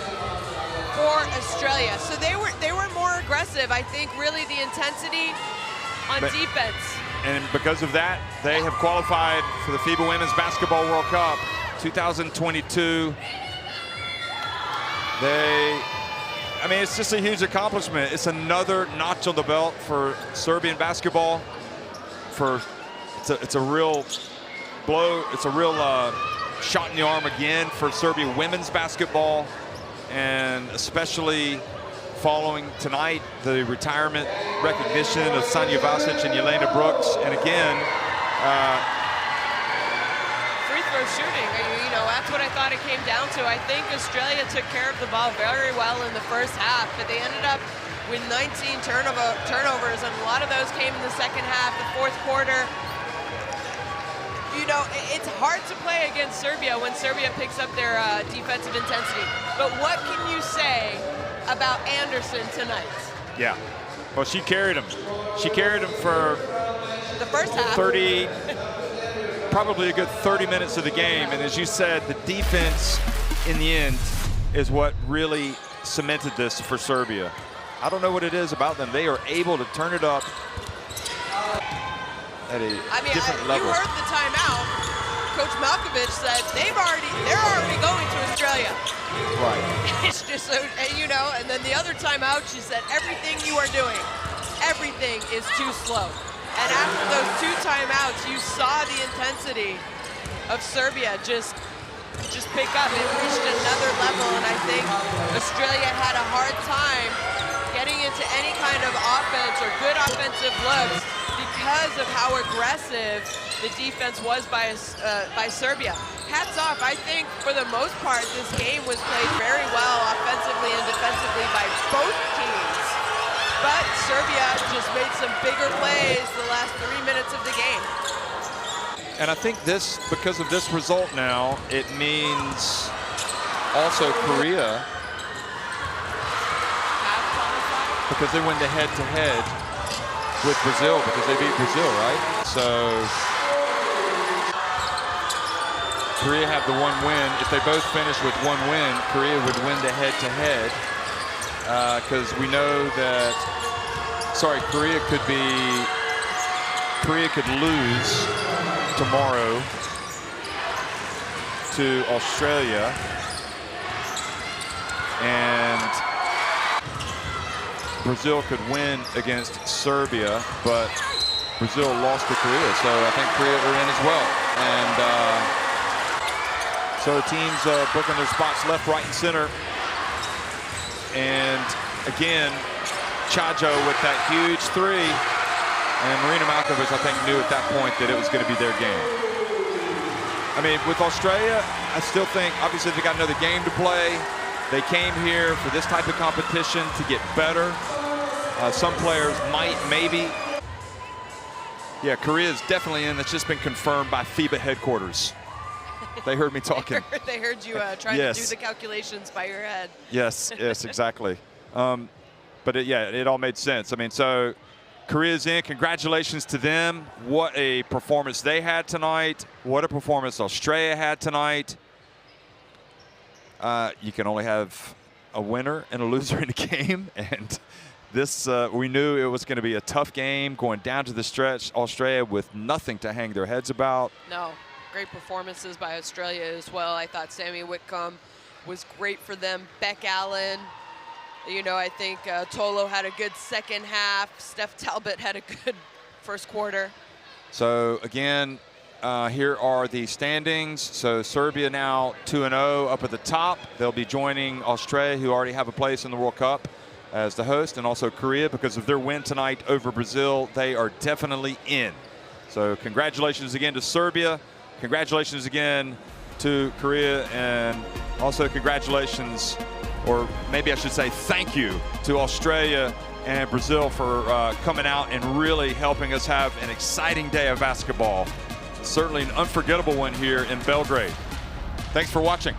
for Australia. So they were more aggressive. I think really the intensity on defense. And because of that, they have qualified for the FIBA Women's Basketball World Cup 2022. I mean, it's just a huge accomplishment. It's another notch on the belt for Serbian basketball. It's a real blow. It's a real shot in the arm again for Serbia women's basketball, and especially following tonight the retirement recognition of Sanja Vasic and Jelena Brooks. And again, free throw shooting, you know, that's what I thought it came down to. I think Australia took care of the ball very well in the first half, but they ended up with 19 turnovers, and a lot of those came in the second half, the fourth quarter. You know, it's hard to play against Serbia when Serbia picks up their defensive intensity. But what can you say about Anderson tonight? Yeah. Well, she carried him. She carried him for the first half. 30, probably a good 30 minutes of the game. And as you said, the defense in the end is what really cemented this for Serbia. I don't know what it is about them. They are able to turn it up at a different level. You heard the timeout. Coach Malkovich said they're already going to Australia. Right. It's just so, you know, and then the other timeout, she said, everything you are doing, everything is too slow. And after those 2 timeouts, you saw the intensity of Serbia just pick up. It reached another level, and I think Australia had a hard time getting into any kind of offense or good offensive looks because of how aggressive the defense was by Serbia. Hats off. I think for the most part, this game was played very well offensively and defensively by both teams. But Serbia just made some bigger plays the last 3 minutes of the game. And I think this, because of this result now, it means also Korea, because they win the head-to-head with Brazil, because they beat Brazil, right? So Korea have the 1 win. If they both finish with 1 win, Korea would win the head-to-head, because we know that, Korea could lose tomorrow to Australia, and Brazil could win against Serbia, but Brazil lost to Korea, so I think Korea are in as well. And so the teams booking their spots left, right, and center. And again, Chajo with that huge 3. And Marina Malkovich, I think, knew at that point that it was going to be their game. I mean, with Australia, I still think, obviously, they got another game to play. They came here for this type of competition to get better. Some players might, maybe. Yeah, Korea is definitely in. That's just been confirmed by FIBA headquarters. They heard me talking. They heard you trying to do the calculations by your head. Yes, yes, exactly. But it all made sense. I mean, so Korea's in. Congratulations to them. What a performance they had tonight. What a performance Australia had tonight. You can only have a winner and a loser in a game. And this, we knew it was going to be a tough game going down to the stretch. Australia with nothing to hang their heads about. No, great performances by Australia as well. I thought Sammy Whitcomb was great for them. Beck Allen. You know, I think Tolo had a good second half. Steph Talbot had a good first quarter. So, again, here are the standings. So, Serbia now 2-0 up at the top. They'll be joining Australia, who already have a place in the World Cup, as the host, and also Korea, because of their win tonight over Brazil. They are definitely in. So, congratulations again to Serbia. Congratulations again to Korea, and also congratulations, or maybe I should say thank you, to Australia and Brazil for coming out and really helping us have an exciting day of basketball. Certainly an unforgettable one here in Belgrade. Thanks for watching.